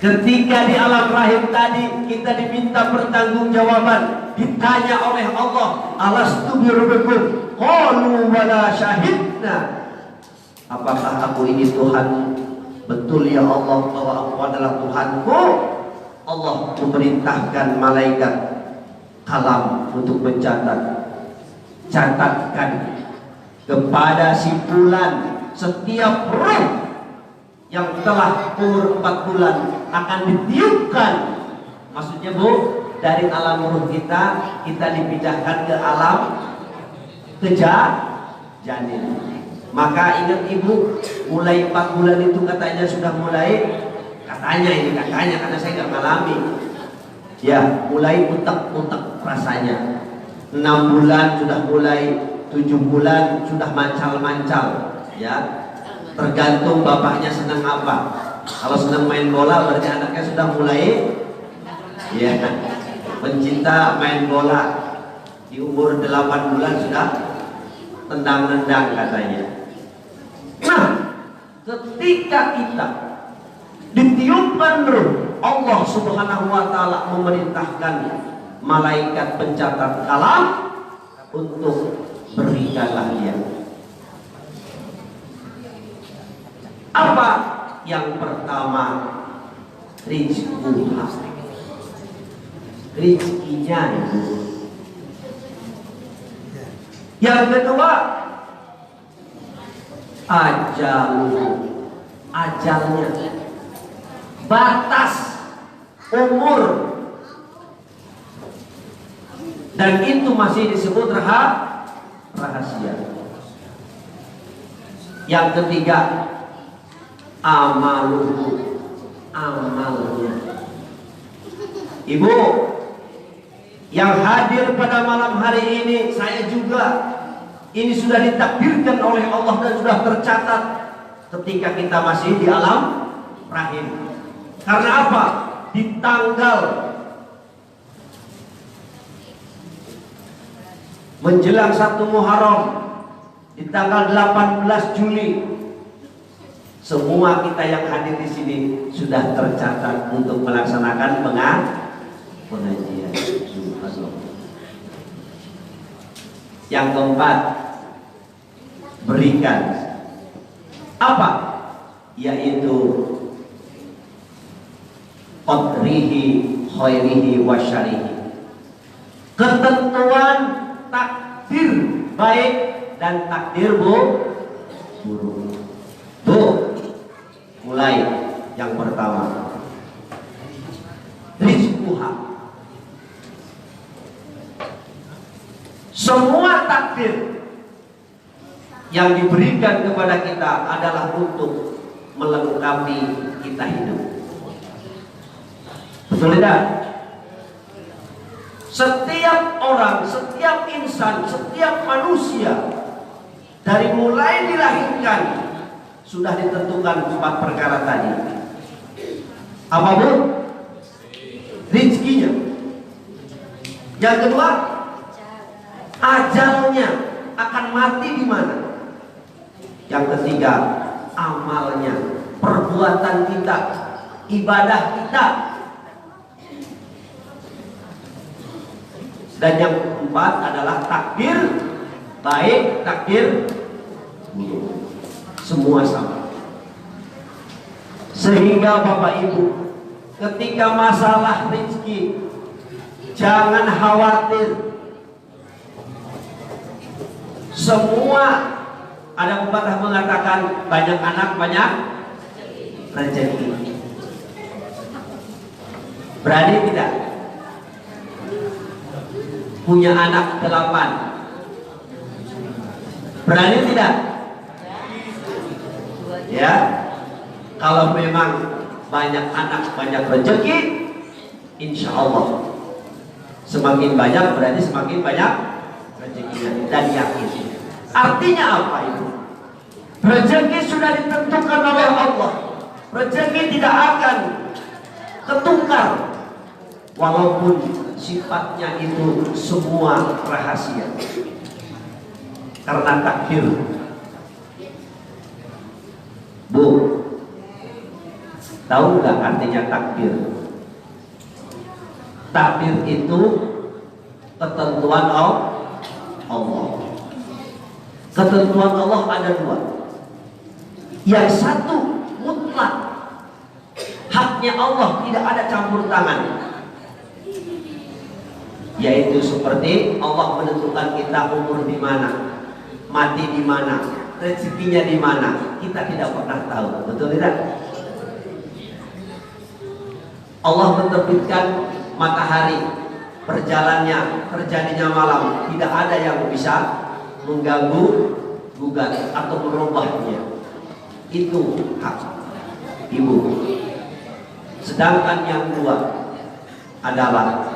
Ketika di alam rahim tadi kita diminta pertanggungjawaban, ditanya oleh Allah, alastu birabbikum? Qalu bala syahidna. Apakah aku ini Tuhan? Betul ya Allah bahwa aku adalah Tuhanku. Allah memerintahkan malaikat kalam untuk mencatat. Catatkan kepada si fulan setiap ruh yang telah umur 4 bulan akan ditiupkan. Maksudnya Bu, dari alam ruh kita dipindahkan ke alam janin. Maka ingat Ibu, mulai 4 bulan itu katanya sudah mulai, katanya karena saya nggak ngalami, ya mulai utek-utek rasanya. 6 bulan sudah mulai, 7 bulan sudah mancal-mancal, ya tergantung bapaknya senang apa. Kalau senang main bola berarti anaknya sudah mulai, ya pencinta main bola. Di umur 8 bulan sudah tendang-nendang katanya. Nah, ketika kita ditiupkan ruh, Allah Subhanahu wa Ta'ala memerintahkan malaikat pencatat kalam untuk berikanlah dia. Apa yang pertama? Rizquha, rizkinya itu. Yang kedua, ajalnya, batas umur, dan itu masih disebut rahasia. Yang ketiga, amalnya. Ibu yang hadir pada malam hari ini, saya juga, ini sudah ditakdirkan oleh Allah dan sudah tercatat ketika kita masih di alam rahim. Karena apa? Di tanggal menjelang 1 Muharram, di tanggal 18 Juli, semua kita yang hadir di sini sudah tercatat untuk melaksanakan pengajian. Yang keempat, berikan apa? Yaitu qadrihi khairihi wa syarihi, ketentuan takdir baik dan takdir buruk. Bu, mulai yang pertama, rizquha. Semua takdir yang diberikan kepada kita adalah untuk melengkapi kita hidup. Betul tidak? Setiap orang, setiap insan, setiap manusia dari mulai dilahirkan sudah ditentukan 4 perkara tadi. Apa Bu? Rizkinya. Yang kedua, ajalnya, akan mati di mana. Yang ketiga, amalnya, perbuatan kita, ibadah kita. Dan yang keempat adalah takdir baik, takdir buruk. Semua sama. Sehingga Bapak Ibu, ketika masalah rezeki, jangan khawatir. Semua, ada pepatah mengatakan banyak anak banyak rezeki. Berani tidak? Punya anak 8. Berani tidak? Ya, kalau memang banyak anak, banyak rezeki, insya Allah semakin banyak berarti semakin banyak rezekinya, dan yakin. Artinya apa itu? Rezeki sudah ditentukan oleh Allah. Rezeki tidak akan ketukar, walaupun sifatnya itu semua rahasia, karena takdir. Bu, tahu nggak artinya takdir? Takdir itu ketentuan Allah. Ketentuan Allah ada 2. Yang satu mutlak, haknya Allah, tidak ada campur tangan. Yaitu seperti Allah menentukan kita umur di mana, mati di mana, rezekinya di mana, kita tidak pernah tahu. Betul tidak? Allah menerbitkan matahari, perjalannya, terjadinya malam, tidak ada yang bisa mengganggu, gugat atau merubahnya. Itu hak ibu. Sedangkan yang 2 adalah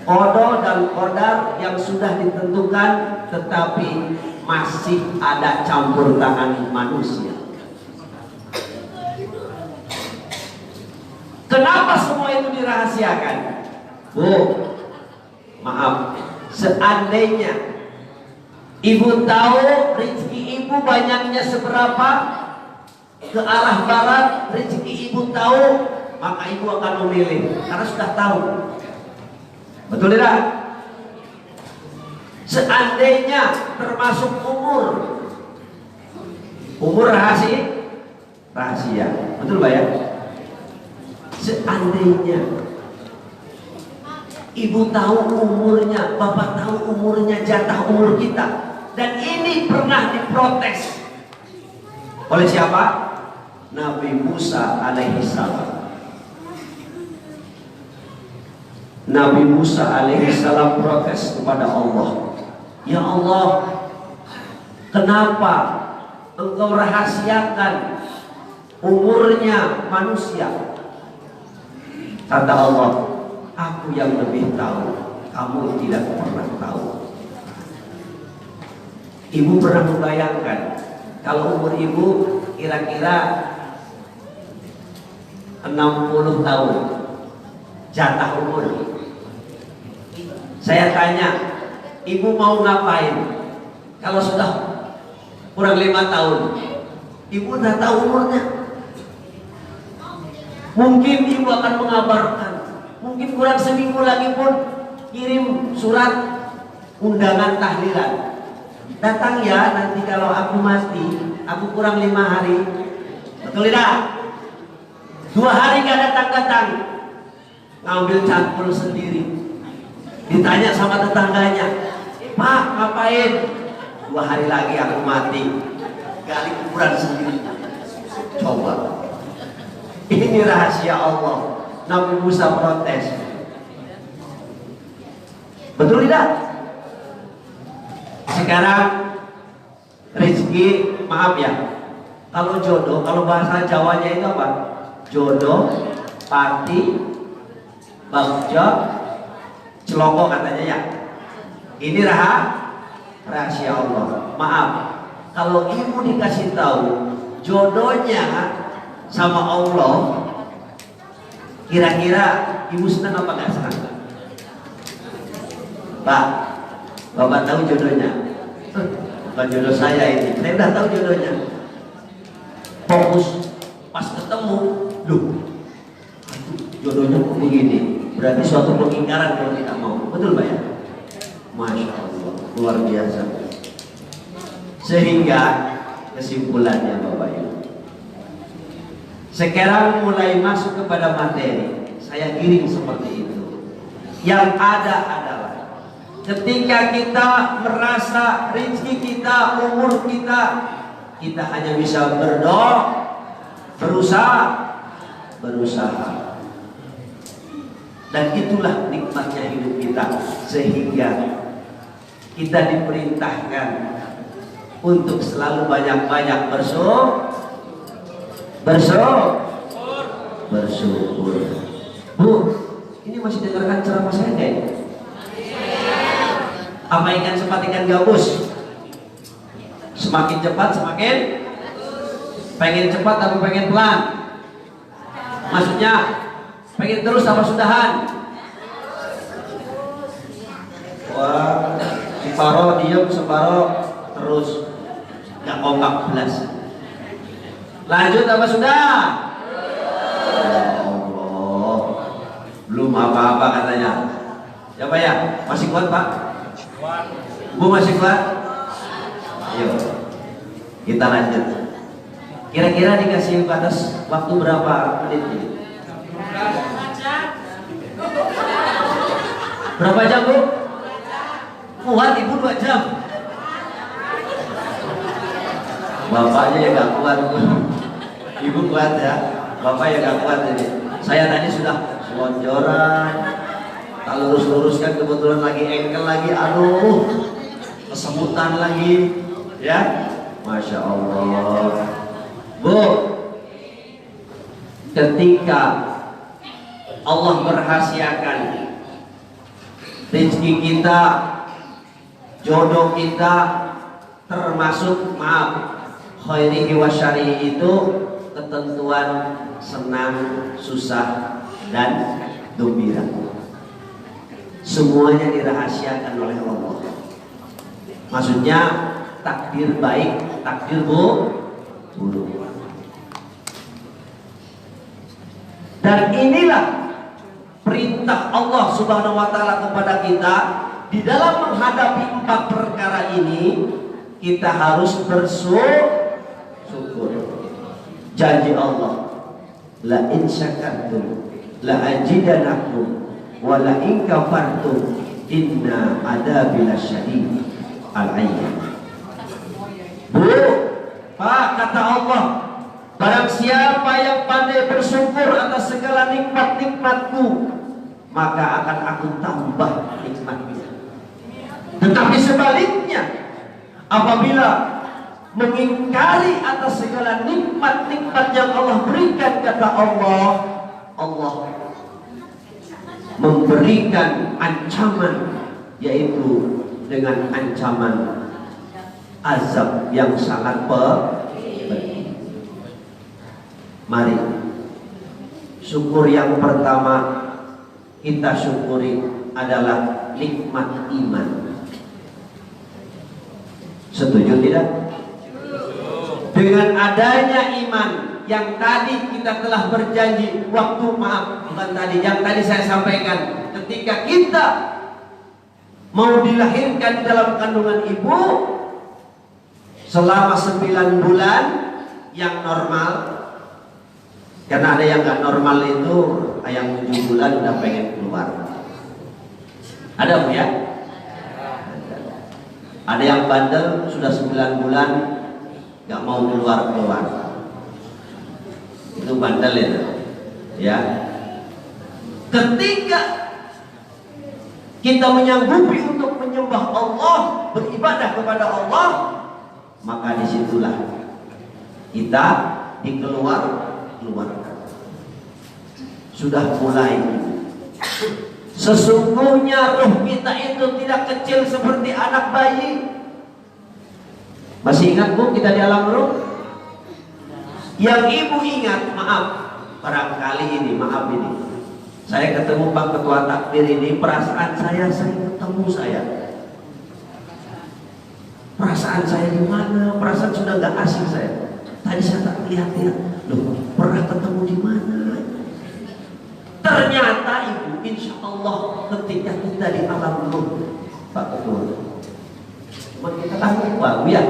qada dan qadar yang sudah ditentukan, tetapi masih ada campur tangan manusia. Kenapa semua itu dirahasiakan? Bu, maaf, seandainya ibu tahu rezeki ibu banyaknya seberapa, ke arah barat rezeki ibu tahu, maka ibu akan memilih karena sudah tahu. Betul tidak? Seandainya termasuk umur rahasia, betul Pak ya? Seandainya ibu tahu umurnya, bapak tahu umurnya, jatah umur kita, dan ini pernah diprotes oleh siapa? Nabi Musa alaihissalam. Nabi Musa alaihissalam protes kepada Allah, ya Allah, kenapa engkau rahasiakan umurnya manusia? Kata Allah, aku yang lebih tahu, kamu tidak pernah tahu. Ibu pernah membayangkan kalau umur ibu kira-kira 60 tahun, jatah umur. Saya tanya, ibu mau ngapain? Kalau sudah kurang 5 tahun, ibu udah tahu umurnya. Mungkin ibu akan mengabarkan, mungkin kurang seminggu lagi pun kirim surat undangan tahlilan. Datang ya, nanti kalau aku mati, aku kurang 5 hari. Betul tidak? 2 hari gak datang-datang, ngambil cangkul sendiri. Ditanya sama tetangganya, Pak ngapain? 2 hari lagi aku mati, gali kuburan sendiri. Coba, ini rahasia Allah. Nabi Musa protes. Betul tidak? Sekarang rezeki, maaf ya, kalau jodoh, kalau bahasa Jawanya itu apa? Jodoh, pati, bagja, celoko katanya ya. Ini rahasia Allah. Maaf, kalau ibu dikasih tahu jodohnya sama Allah, kira-kira ibu senang apa nggak senang? Pak, bapak tahu jodohnya? Bukan jodoh saya ini, saya udah tahu jodohnya. Fokus, pas ketemu, loh, jodohnya kok begini? Berarti suatu pengingkaran kalau tidak mau. Betul Pak ya? Masya Allah, luar biasa. Sehingga kesimpulannya Bapak Ibu, sekarang mulai masuk kepada materi. Saya giring seperti itu. Yang ada adalah ketika kita merasa rezeki kita, umur kita, kita hanya bisa berdoa, berusaha. Dan itulah nikmatnya hidup kita, sehingga kita diperintahkan untuk selalu banyak-banyak bersyukur. Bu, ini masih dengarkan ceramah saya kayaknya? Apa ikan cepat ikan gabus? Semakin cepat semakin pengen cepat atau pengen pelan? Maksudnya pengen terus apa sudahan? Wah, separoh diem, separoh terus, gak kompak belas. Lanjut apa sudah? Ya Allah, belum apa-apa katanya. Ya Pak ya, masih kuat Pak? Bu masih kuat? Ayo, kita lanjut. Kira-kira dikasih batas waktu berapa menit ini? Berapa jam Bu? Kuat Ibu 2 jam. Bapaknya ya gak kuat Bu. Ibu kuat ya, Bapak ya gak kuat ini. Saya tadi sudah selonjoran, tak lurus-luruskan, kebetulan lagi engkel lagi, aduh, kesemutan lagi, ya, Masya Allah. Bu, ketika Allah berhasiakan rezeki kita, jodoh kita, termasuk khairihi wa syarihi, itu ketentuan senang, susah, dan gembira. Semuanya dirahasiakan oleh Allah. Maksudnya takdir baik, takdir buruk. Dan inilah perintah Allah Subhanahu wa Ta'ala kepada kita. Di dalam menghadapi 4 perkara ini, kita harus bersyukur. Janji Allah, la in syakartum la ajidanakum wa la in kafartum inna adabi lasyadid. Al-Ayat. Bu, Pak, kata Allah, barang siapa yang pandai bersyukur atas segala nikmat-nikmatku, maka akan aku tambah nikmatnya. Tetapi sebaliknya, apabila mengingkari atas segala nikmat-nikmat yang Allah berikan, kata Allah, Allah memberikan ancaman, yaitu dengan ancaman azab yang sangat pedih. Mari, syukur yang pertama kita syukuri adalah nikmat iman. Setuju tidak? Dengan adanya iman yang tadi kita telah berjanji, yang tadi saya sampaikan, ketika kita mau dilahirkan dalam kandungan ibu selama 9 bulan yang normal, karena ada yang nggak normal itu yang 7 bulan udah pengen keluar. Ada Bu ya? Ada yang bandel sudah 9 bulan nggak mau keluar. Itu bandel ya. Ketika kita menyanggupi untuk menyembah Allah, beribadah kepada Allah, maka disitulah kita dikeluarkan. Sudah mulai. Sesungguhnya ruh kita itu tidak kecil seperti anak bayi. Masih ingat Bu kita di alam ruh? Yang ibu ingat, maaf, barangkali ini, maaf ini, saya ketemu Pak Ketua Takbir ini, perasaan saya ketemu saya. Perasaan saya di mana? Perasaan sudah nggak asing saya. Tadi saya tak lihat-lihat, loh, pernah ketemu di mana? Ternyata ibu, insya Allah ketika kita di alam ruh, Pak Ketua, cuma kita tahu baru ya.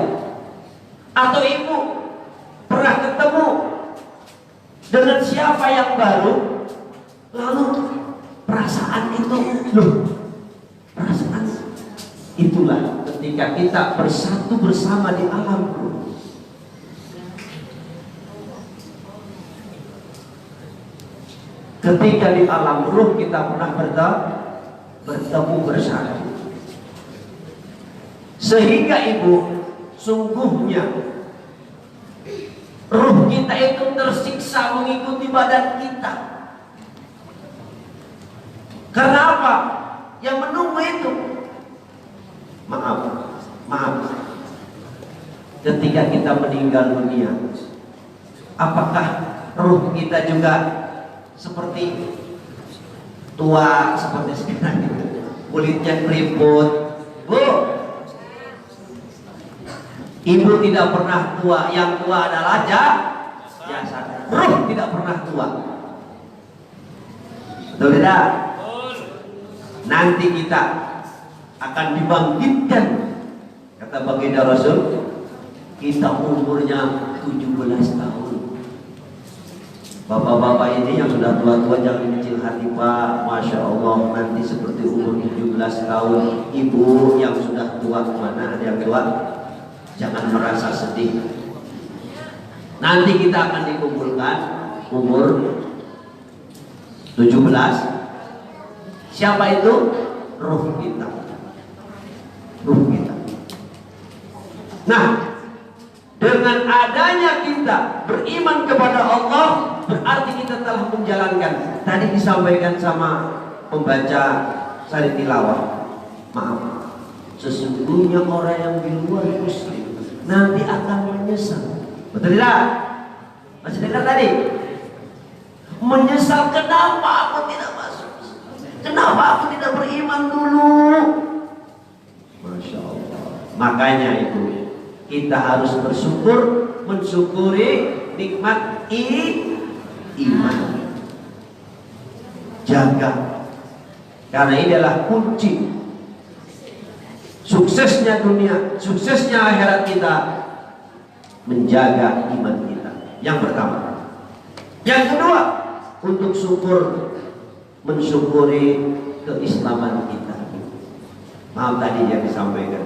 Atau ibu pernah ketemu dengan siapa yang baru, lalu perasaan itu, loh, perasaan itulah ketika kita bersatu bersama di alam ruh. Ketika di alam ruh kita pernah bertemu bersatu. Sehingga ibu, sungguhnya ruh kita itu tersiksa mengikuti badan kita. Karena apa? Yang menunggu itu, maaf, ketika kita meninggal dunia, apakah ruh kita juga seperti tua seperti sekarang itu, kulitnya keriput? Bu, ibu tidak pernah tua. Yang tua adalah jasad. Ruh tidak pernah tua. Betul tidak? Nanti kita akan dibangkitkan. Kata baginda Rasul, kita umurnya 17 tahun. Bapak-bapak ini yang sudah tua-tua jangan kecil hati, Pak. Masya Allah, nanti seperti umur 17 tahun. Ibu yang sudah tua, kemana ada yang tua? Jangan merasa sedih. Nanti kita akan dikumpulkan umur 17. Siapa itu? Ruh kita. Ruh kita. Nah, dengan adanya kita beriman kepada Allah, berarti kita telah menjalankan. Tadi disampaikan sama pembaca sari tilawah. Maaf, sesungguhnya orang yang di luar Muslim nanti akan menyesal. Betul tidak? Masih dengar tadi? Menyesal, kenapa aku tidak masuk? Kenapa aku tidak beriman dulu? Masya Allah. Makanya itu kita harus bersyukur, mensyukuri nikmat iman. Jaga, karena ini adalah kunci suksesnya dunia, suksesnya akhirat kita. Menjaga iman kita. Yang pertama. Yang kedua, untuk syukur, mensyukuri keislaman kita. Maaf tadi yang disampaikan,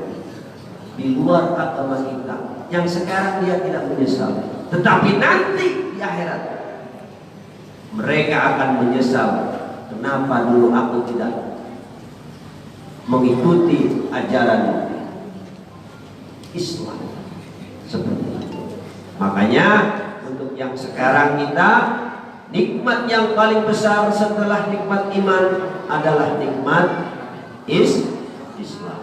di luar agama kita, yang sekarang dia tidak menyesal, tetapi nanti di akhirat mereka akan menyesal. Kenapa dulu aku tidak mengikuti ajaran Islam seperti itu. Makanya untuk yang sekarang kita, nikmat yang paling besar setelah nikmat iman adalah nikmat Islam.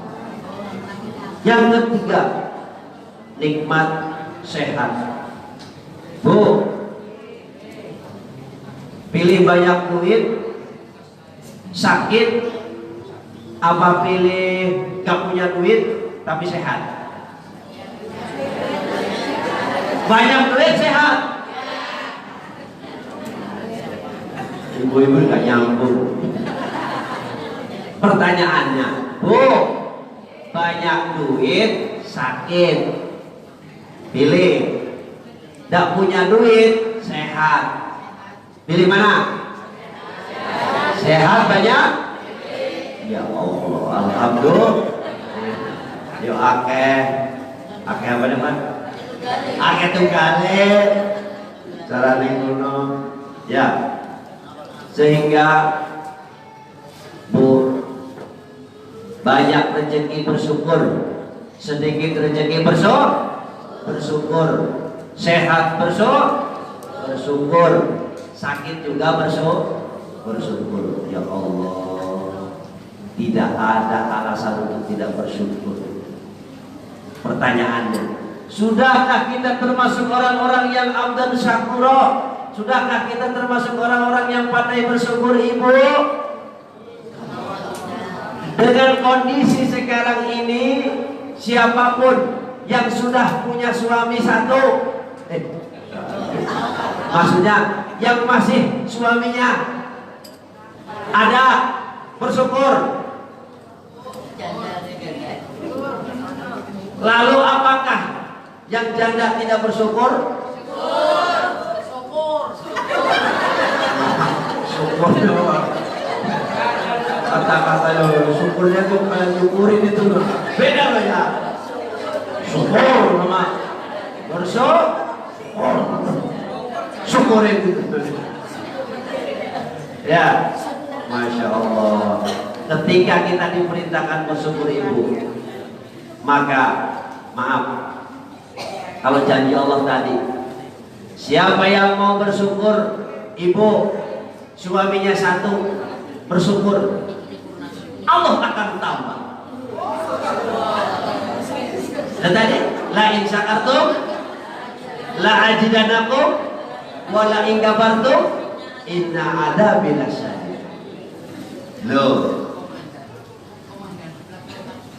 Yang ketiga, nikmat sehat. Bu, pilih banyak duit, sakit, apa pilih gak punya duit tapi sehat? Banyak duit sehat. Ibu-ibu gak nyambung. Pertanyaannya, Bu, banyak duit sakit, pilih. Gak punya duit sehat, pilih mana? Sehat banyak? Ya Allah, alhamdulillah. Yo akeh apa namanya? Akeh tunggale. Cara ngono. Ya. Sehingga Bu, banyak rezeki bersyukur, sedikit rezeki bersyukur, sehat bersyukur, sakit juga bersyukur. Ya Allah, tidak ada alasan untuk tidak bersyukur. Pertanyaannya, sudahkah kita termasuk orang-orang yang abdan syakura? Sudahkah kita termasuk orang-orang yang pandai bersyukur, Ibu? Dengan kondisi sekarang ini, siapapun yang sudah punya suami satu, maksudnya yang masih suaminya ada, bersyukur. Lalu apakah yang janda tidak bersyukur? Syukur. Kata-kata syukurnya tuh kayak syukurin itu loh. Beda loh ya. Syukur sama bersyukur. Syukurin itu. Ya, Masya Allah. Ketika kita diperintahkan bersyukur ibu, maka maaf, kalau janji Allah tadi, siapa yang mau bersyukur ibu, suaminya satu, bersyukur, Allah akan tambah. Dan tadi, la in syakartum, la ajidanakum, wa la in kafartum, inna adabi lasyadid. Loh,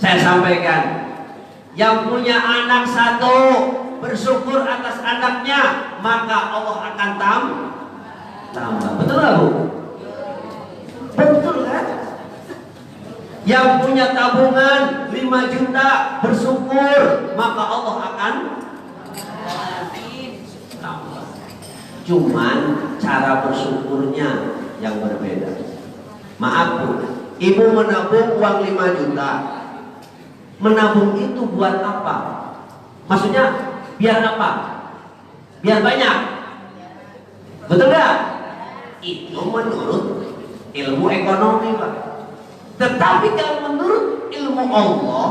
saya sampaikan, yang punya anak satu bersyukur atas anaknya, maka Allah akan tambah. Betul nggak Bu? Betul kan? Yang punya tabungan 5 juta bersyukur, maka Allah akan tambah. Cuman cara bersyukurnya yang berbeda. Maaf Bu, ibu menabung uang 5 juta. Menabung itu buat apa? Maksudnya biar apa? Biar banyak. Betul gak? Itu menurut ilmu ekonomi Pak. Tetapi kalau menurut ilmu Allah,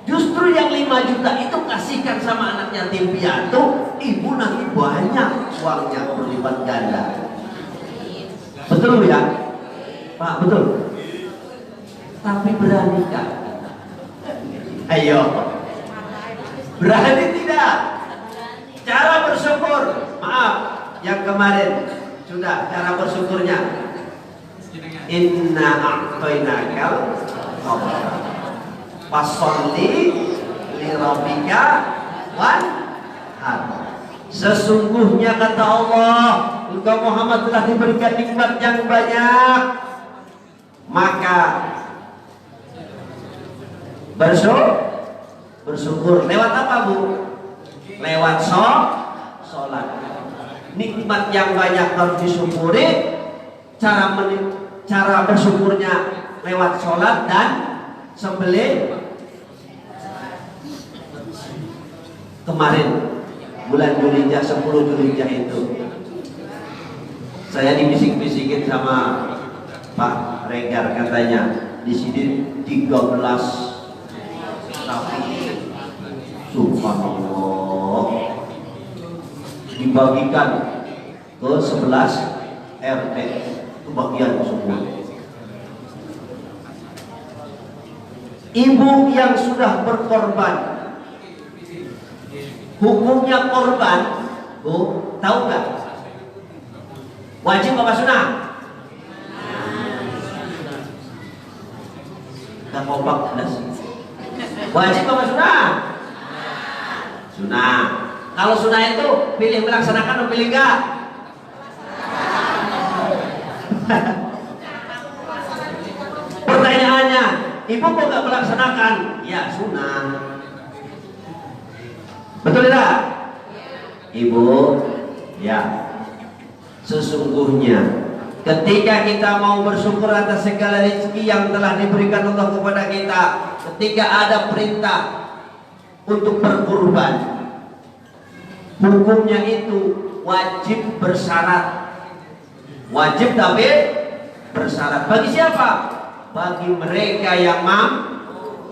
justru yang 5 juta itu kasihkan sama anak yatim piatu, ibu nanti banyak uangnya berlipat ganda. Betul ya? Pak, betul. Tapi beranikah? Ayo. Berani tidak? Cara bersyukur, maaf, yang kemarin sudah cara bersyukurnya. Inna a'tainakal kautsar. Fasholli li rabbika wanhar. Sesungguhnya kata Allah, engkau Muhammad telah diberikan nikmat yang banyak, maka bersyukur. Lewat apa Bu? Lewat sholat. Nikmat yang banyak harus disyukuri. Cara bersyukurnya lewat sholat dan sembelih. Kemarin bulan Dzulhijjah, 10 Dzulhijjah itu saya dibisik-bisikin sama Pak Regar, katanya di sini 13 sapi, subhanallah, dibagikan ke 11 RT, kebagian semua. Ibu yang sudah berkorban, hukumnya korban, Bu, tahu nggak? Wajib apa sunnah? Gak kompak jelas. Wajib apa sunnah? Sunnah. Kalau sunnah itu pilih melaksanakan atau pilih enggak? Pertanyaannya, ibu kok nggak melaksanakan? Ya sunnah. Betul tidak? Ibu, ya. Sesungguhnya ketika kita mau bersyukur atas segala rezeki yang telah diberikan Allah kepada kita, ketika ada perintah untuk berkurban, hukumnya itu wajib bersyarat. Wajib tapi bersyarat. Bagi siapa? Bagi mereka yang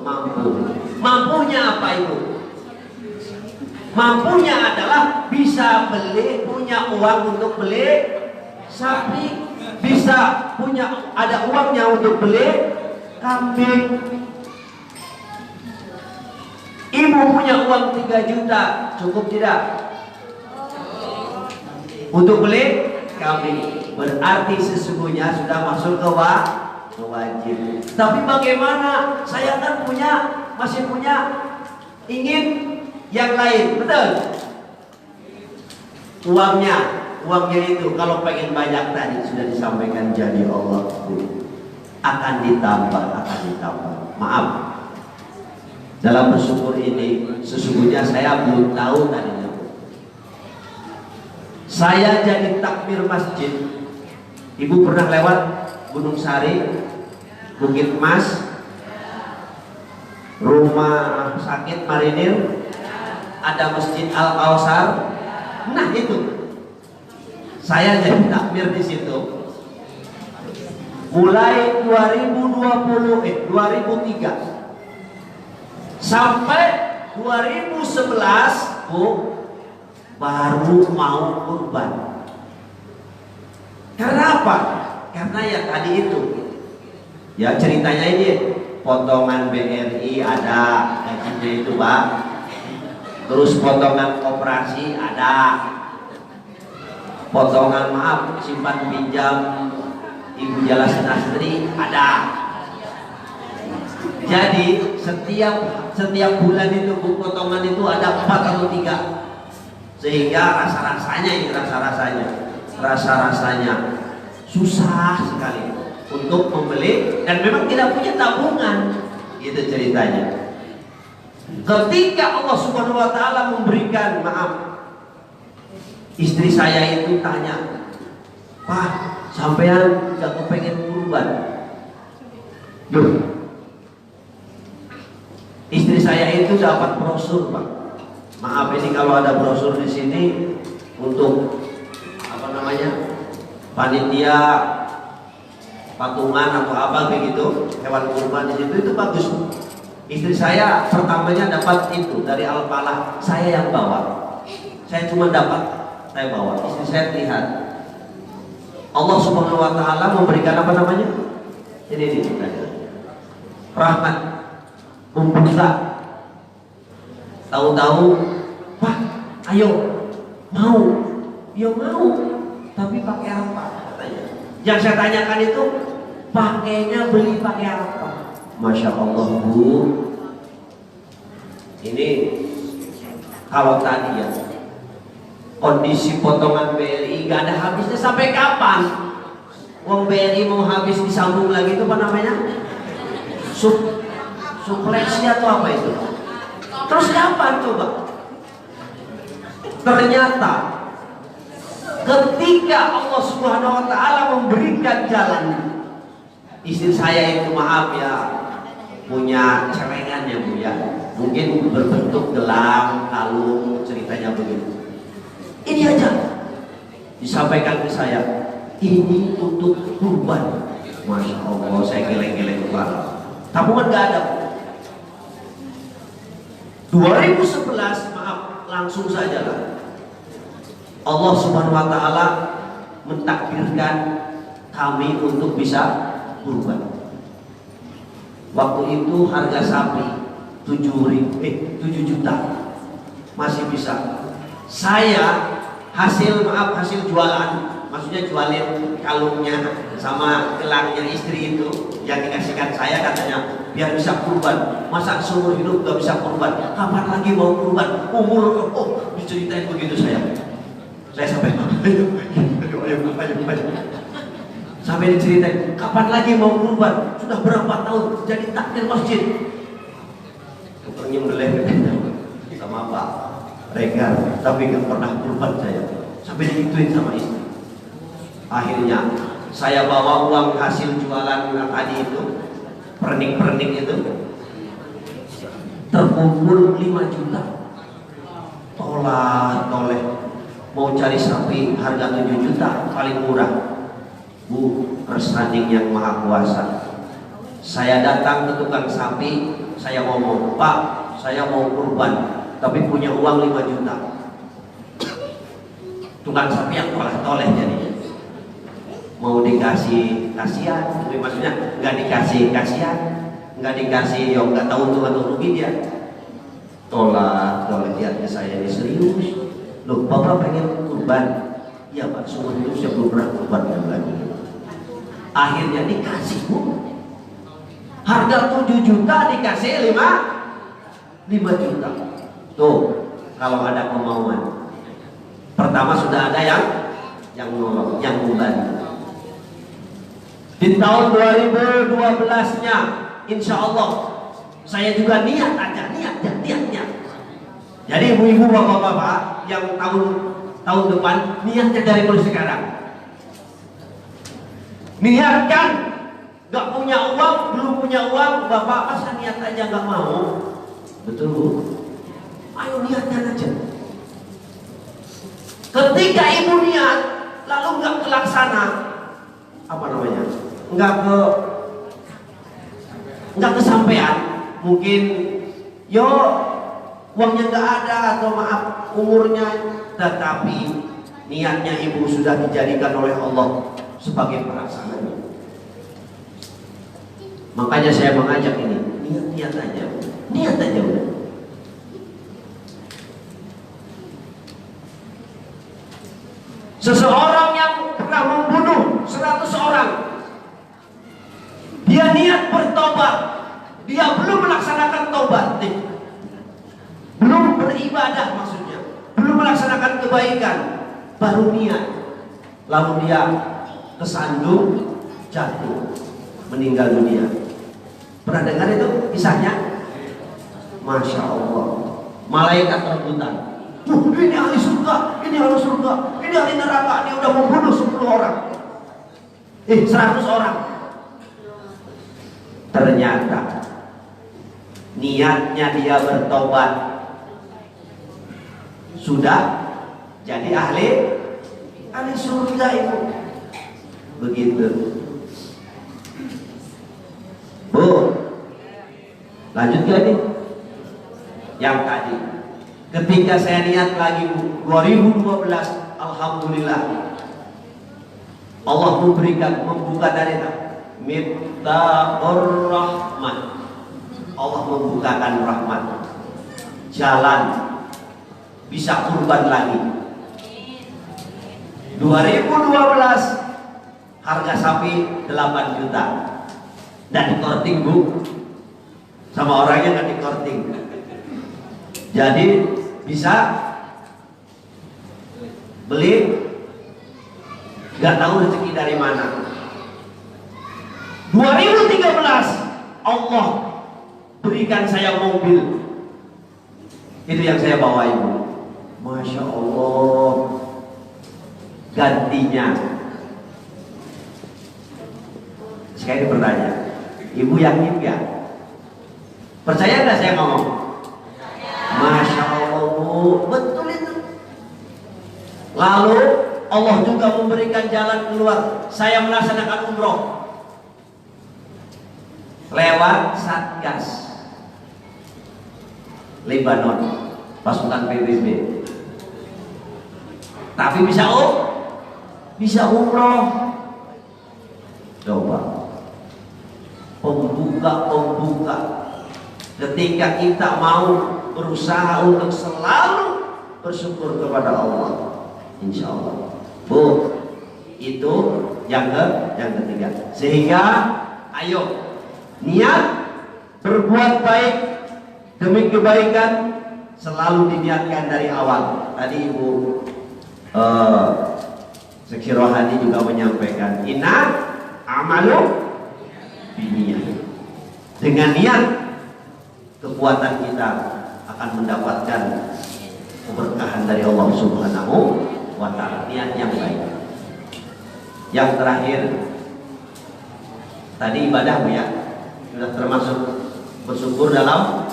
mampu. Mampunya apa Ibu? Mampunya adalah bisa punya uang untuk beli sapi, bisa ada uangnya untuk beli kambing. Ibu punya uang 3 juta, cukup tidak? Untuk beli kambing, berarti sesungguhnya sudah masuk ke wajib. Tapi bagaimana? Saya kan masih punya, ingin yang lain, betul? Uangnya itu kalau pengen banyak tadi sudah disampaikan jadi Allah akan ditambah. Maaf, dalam bersyukur ini sesungguhnya saya belum tahu tadinya. Saya jadi takmir masjid. Ibu pernah lewat Gunung Sari, Bukit Mas, Rumah Sakit Marinir, ada Masjid Al-Kausar. Nah itu saya jadi takmir di situ. mulai 2003 sampai 2011 Bu baru mau kurban. Karena apa? Karena yang tadi itu ya ceritanya ini potongan BRI ada gajinya itu Pak, terus potongan koperasi ada, potongan maaf simpan pinjam Ibu Jala Senastri ada. Jadi setiap bulan itu Bu, potongan itu ada 4 atau 3, sehingga rasa-rasanya susah sekali untuk membeli dan memang tidak punya tabungan. Itu ceritanya. Ketika Allah Subhanahu wa taala memberikan maaf, istri saya itu tanya, "Pak, sampean gak kepengen kurban?" Duh. Istri saya itu dapat brosur, Pak. Maaf ini kalau ada brosur di sini untuk apa namanya? Panitia patungan atau apa begitu, hewan kurban di situ itu bagus. Istri saya pertamanya dapat itu dari Al-Falah, saya yang bawa. Saya cuma dapat, saya bawa. Istri saya lihat. Allah Subhanahu wa taala memberikan apa namanya? Ini rahmat, membuka. Tahu-tahu, "Pak, ayo mau." Ya mau, tapi pakai apa? Katanya. Yang saya tanyakan itu, pakainya beli pakai apa? Masya Allah Bu, ini kalau tadi ya kondisi potongan BRI gak ada habisnya sampai kapan? Uang BRI mau habis disambung lagi itu apa namanya? Supleksi atau apa itu? Terus kapan coba? Ternyata ketika Allah Subhanahu wa taala memberikan jalan, istri saya itu maaf ya punya celengan ya Bu ya, mungkin berbentuk gelang, kalung, ceritanya begitu. Ini aja disampaikan ke saya, ini untuk kurban. Masya Allah, saya geleng-geleng kepala. Tabungan gak ada. 2011 maaf langsung saja lah Allah Subhanahu wa taala mentakdirkan kami untuk bisa kurban. Waktu itu harga sapi 7 juta masih bisa. Saya hasil jualan, maksudnya jualin kalungnya sama gelangnya istri itu yang dikasihkan saya, katanya biar bisa kurban. Masa seumur hidup gak bisa kurban, kapan lagi mau kurban? Umur diceritain begitu saya sampai ayo. Sampai diceritain kapan lagi mau kurban, sudah berapa tahun jadi takmir masjid. Nyembelih sama Pak Regar, tapi gak pernah kurban saya. Sampai digituin sama istri. Akhirnya saya bawa uang hasil jualan tadi itu, pernik itu, terkumpul 5 juta. Toleh mau cari sapi harga 7 juta paling murah. Bu, Resraning yang Maha Kuasa, saya datang ke tukang sapi, saya ngomong, "Pak, saya mau kurban tapi punya uang 5 juta. Tukang sapi yang toleh jadinya. Mau dikasih kasihan, maksudnya nggak dikasih kasihan, nggak dikasih yang nggak tahu tuh atau rugi dia. Toleh lihatnya saya ini serius. Loh, Bapak pengen kurban? Iya Pak, seumur hidup saya belum pernah kurban lagi. Akhirnya dikasih Bu. Harga 7 juta dikasih 5 juta. Tuh, kalau ada kemauan. Pertama sudah ada yang nolong, yang membantu. Di tahun 2012-nya, insya Allah saya juga niat. Jadi ibu-ibu, bapak-bapak yang tahun depan niatnya dari mulai sekarang. Niatkan, gak punya uang, belum punya uang, bapak masa niat aja gak mau? Betul Bu? Ayo niatkan aja. Ketika ibu niat lalu nggak terlaksana, apa namanya? nggak kesampaian, mungkin yo uangnya nggak ada atau maaf umurnya, tetapi niatnya ibu sudah dijadikan oleh Allah sebagai pelaksana. Makanya saya mengajak ini, niat aja udah. Seseorang yang pernah membunuh 100 orang, dia niat bertobat, dia belum melaksanakan tobat, belum beribadah maksudnya, belum melaksanakan kebaikan, baru niat, lalu dia kesandung, jatuh, meninggal dunia. Pernah dengar itu kisahnya? Masya Allah, malaikat rebutan. Ini ahli surga, ini ahli surga, ini ahli neraka, dia udah membunuh 10 orang, 100 orang. Ternyata niatnya dia bertobat, sudah jadi ahli surga itu. Begitu. Bu, lanjut ke ini yang tadi. Ketika saya niat lagi 2012, alhamdulillah Allah membuka dari Miftahur Rahmat. Allah membukakan rahmat, jalan bisa kurban lagi. 2012 harga sapi 8 juta. Dan dikorting bu, sama orangnya nggak dikorting. Jadi bisa beli, nggak tahu rezeki dari mana. 2013 Allah berikan saya mobil, itu yang saya bawa ibu. Masya Allah, gantinya. Sekali bertanya, ibu yakin nggak? Percaya nggak saya ngomong? Masya Allah, betul itu. Lalu Allah juga memberikan jalan keluar. Saya melaksanakan umroh lewat Satgas Lebanon, pasukan PBB. Tapi bisa umroh. Coba pembuka. Ketika kita mau berusaha untuk selalu bersyukur kepada Allah, insya Allah. Bu, itu yang ketiga. Sehingga ayo niat berbuat baik demi kebaikan selalu diniatkan dari awal. Tadi Ibu Seksi Rohani juga menyampaikan inna amalu biniyah. Dengan niat kekuatan kita akan mendapatkan keberkahan dari Allah Subhanahu wa ta'ala. Niat yang baik. Yang terakhir tadi ibadah Bu ya, sudah termasuk bersyukur dalam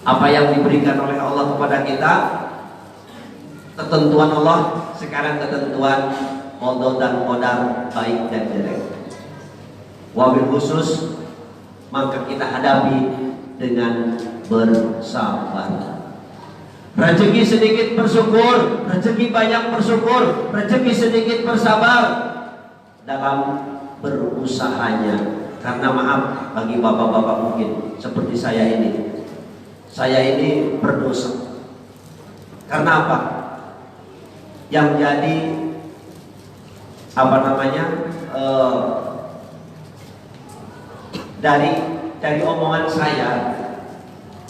apa yang diberikan oleh Allah kepada kita. Ketentuan Allah, sekarang ketentuan qada dan qadar baik dan jelek. Wabil khusus maka kita hadapi dengan bersabar. Rezeki sedikit bersyukur, rezeki banyak bersyukur, rezeki sedikit bersabar dalam berusahanya. Karena maaf bagi bapak-bapak mungkin seperti saya ini berdosa. Karena apa? Yang jadi dari omongan saya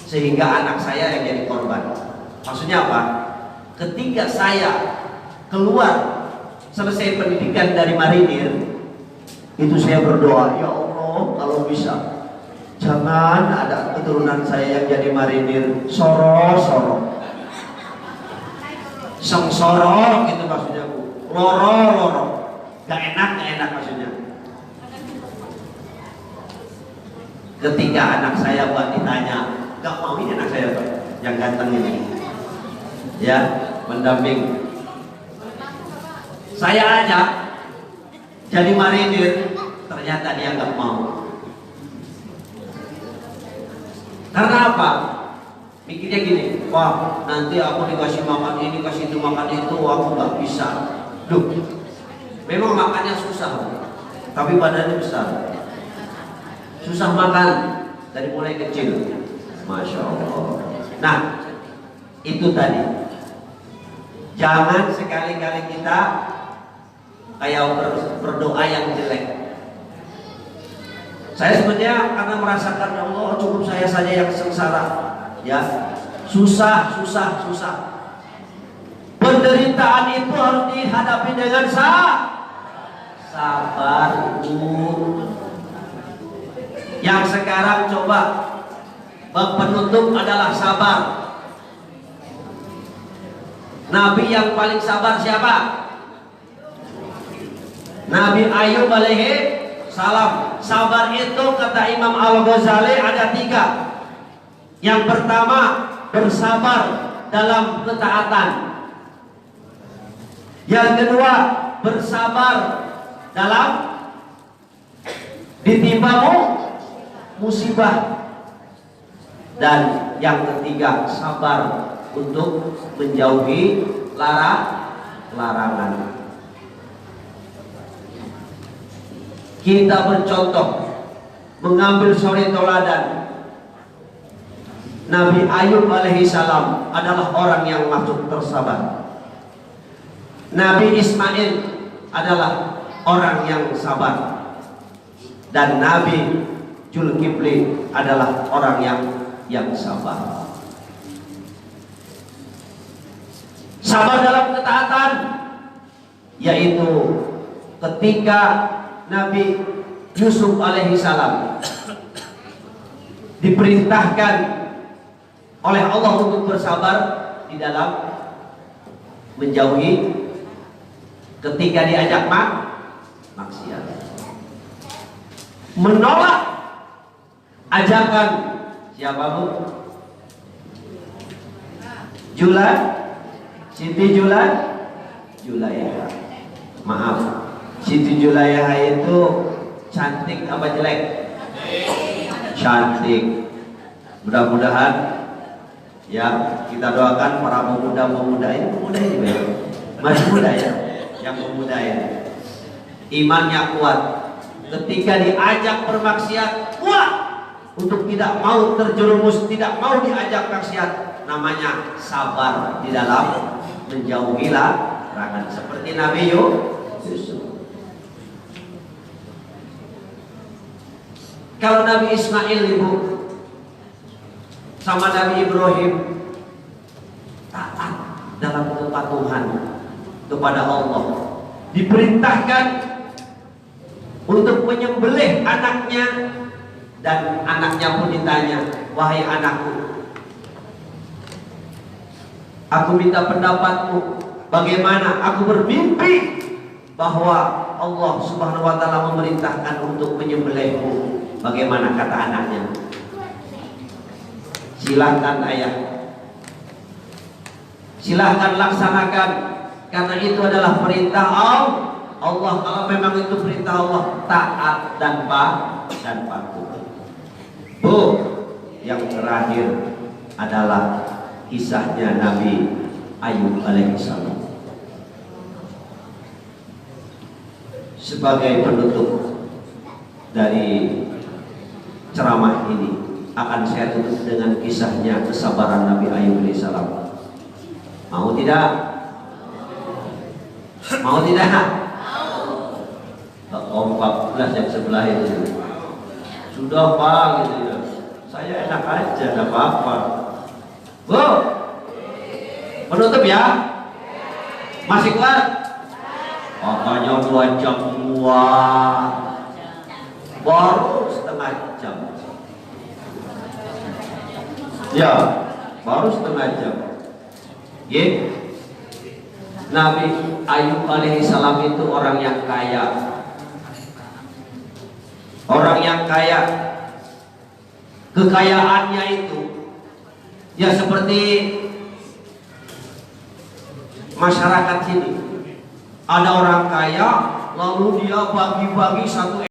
sehingga anak saya yang jadi korban. Maksudnya apa? Ketika saya keluar selesai pendidikan dari marinir, itu saya berdoa, ya Allah kalau bisa jangan ada keturunan saya yang jadi marinir soro sengsoro gitu maksudnya Bu, loro gak enak maksudnya. Ketika anak saya buat ditanya, gak mau ini anak saya Pak yang ganteng ini ya mendamping saya aja jadi marinir, ternyata dia nggak mau. Karena apa? Mikirnya gini, wah nanti aku dikasih makan ini, kasih itu makan itu, aku nggak bisa. Duh, memang makannya susah, tapi badannya besar. Susah makan dari mulai kecil, Masya Allah. Nah, itu tadi. Jangan sekali-kali kita kayak berdoa yang jelek. Saya sebenarnya karena merasakan ya Allah cukup saya saja yang sengsara, ya susah. Penderitaan itu harus dihadapi dengan sabar. Yang sekarang coba penutup adalah sabar. Nabi yang paling sabar siapa? Nabi Ayub alaihi salam. Sabar itu kata Imam Al-Ghazali ada 3. Yang pertama, bersabar dalam ketaatan. Yang kedua, bersabar dalam ditimpamu musibah. Dan yang ketiga, sabar untuk menjauhi larangan. Kita bercontoh, mengambil suri teladan. Nabi Ayub alaihi salam adalah orang yang masuk tersabar. Nabi Ismail adalah orang yang sabar. Dan Nabi Zulkifli adalah orang yang sabar. Sabar dalam ketaatan, yaitu ketika Nabi Yusuf alaihi salam diperintahkan oleh Allah untuk bersabar di dalam menjauhi ketika diajak maksiat, menolak ajakan siapa bu? Siti Julaiha. Maaf, Siti Julaiha itu cantik apa jelek? Cantik. Mudah-mudahan ya kita doakan para pemuda ini juga ya. Masih muda ya, yang pemuda ya. Imannya kuat. Ketika diajak bermaksiat, kuat untuk tidak mau terjerumus, tidak mau diajak maksiat. Namanya sabar di dalam menjauhi larangan, seperti Nabi Yusuf. Kalau Nabi Ismail ibu sama Nabi Ibrahim taat dalam kepatuhan kepada Allah, diperintahkan untuk menyembelih anaknya, dan anaknya pun ditanya, wahai anakku, aku minta pendapatmu, bagaimana? Aku bermimpi bahwa Allah Subhanahu wa ta'ala memerintahkan untuk menyembelihmu. Bagaimana kata anaknya? Silahkan ayah, silahkan laksanakan, karena itu adalah perintah Allah. Kalau memang itu perintah Allah, taat dan patuh. Bu, yang terakhir adalah kisahnya Nabi Ayub alaihissalam. Sebagai penutup dari ceramah ini, akan saya tutup dengan kisahnya kesabaran Nabi Ayub alaihissalam. Mau tidak? Mau tidak? Om 14 yang sebelah itu sudah pak gitu ya. Saya enak aja, tidak apa-apa. Bu, penutup ya? Masih kuat? Pokoknya 2 jam kuat. Baru setengah jam. Ya, baru setengah jam. Ye. Nabi Ayub alaihissalam itu orang yang kaya. Orang yang kaya, kekayaannya itu ya seperti masyarakat sini. Ada orang kaya lalu dia bagi-bagi satu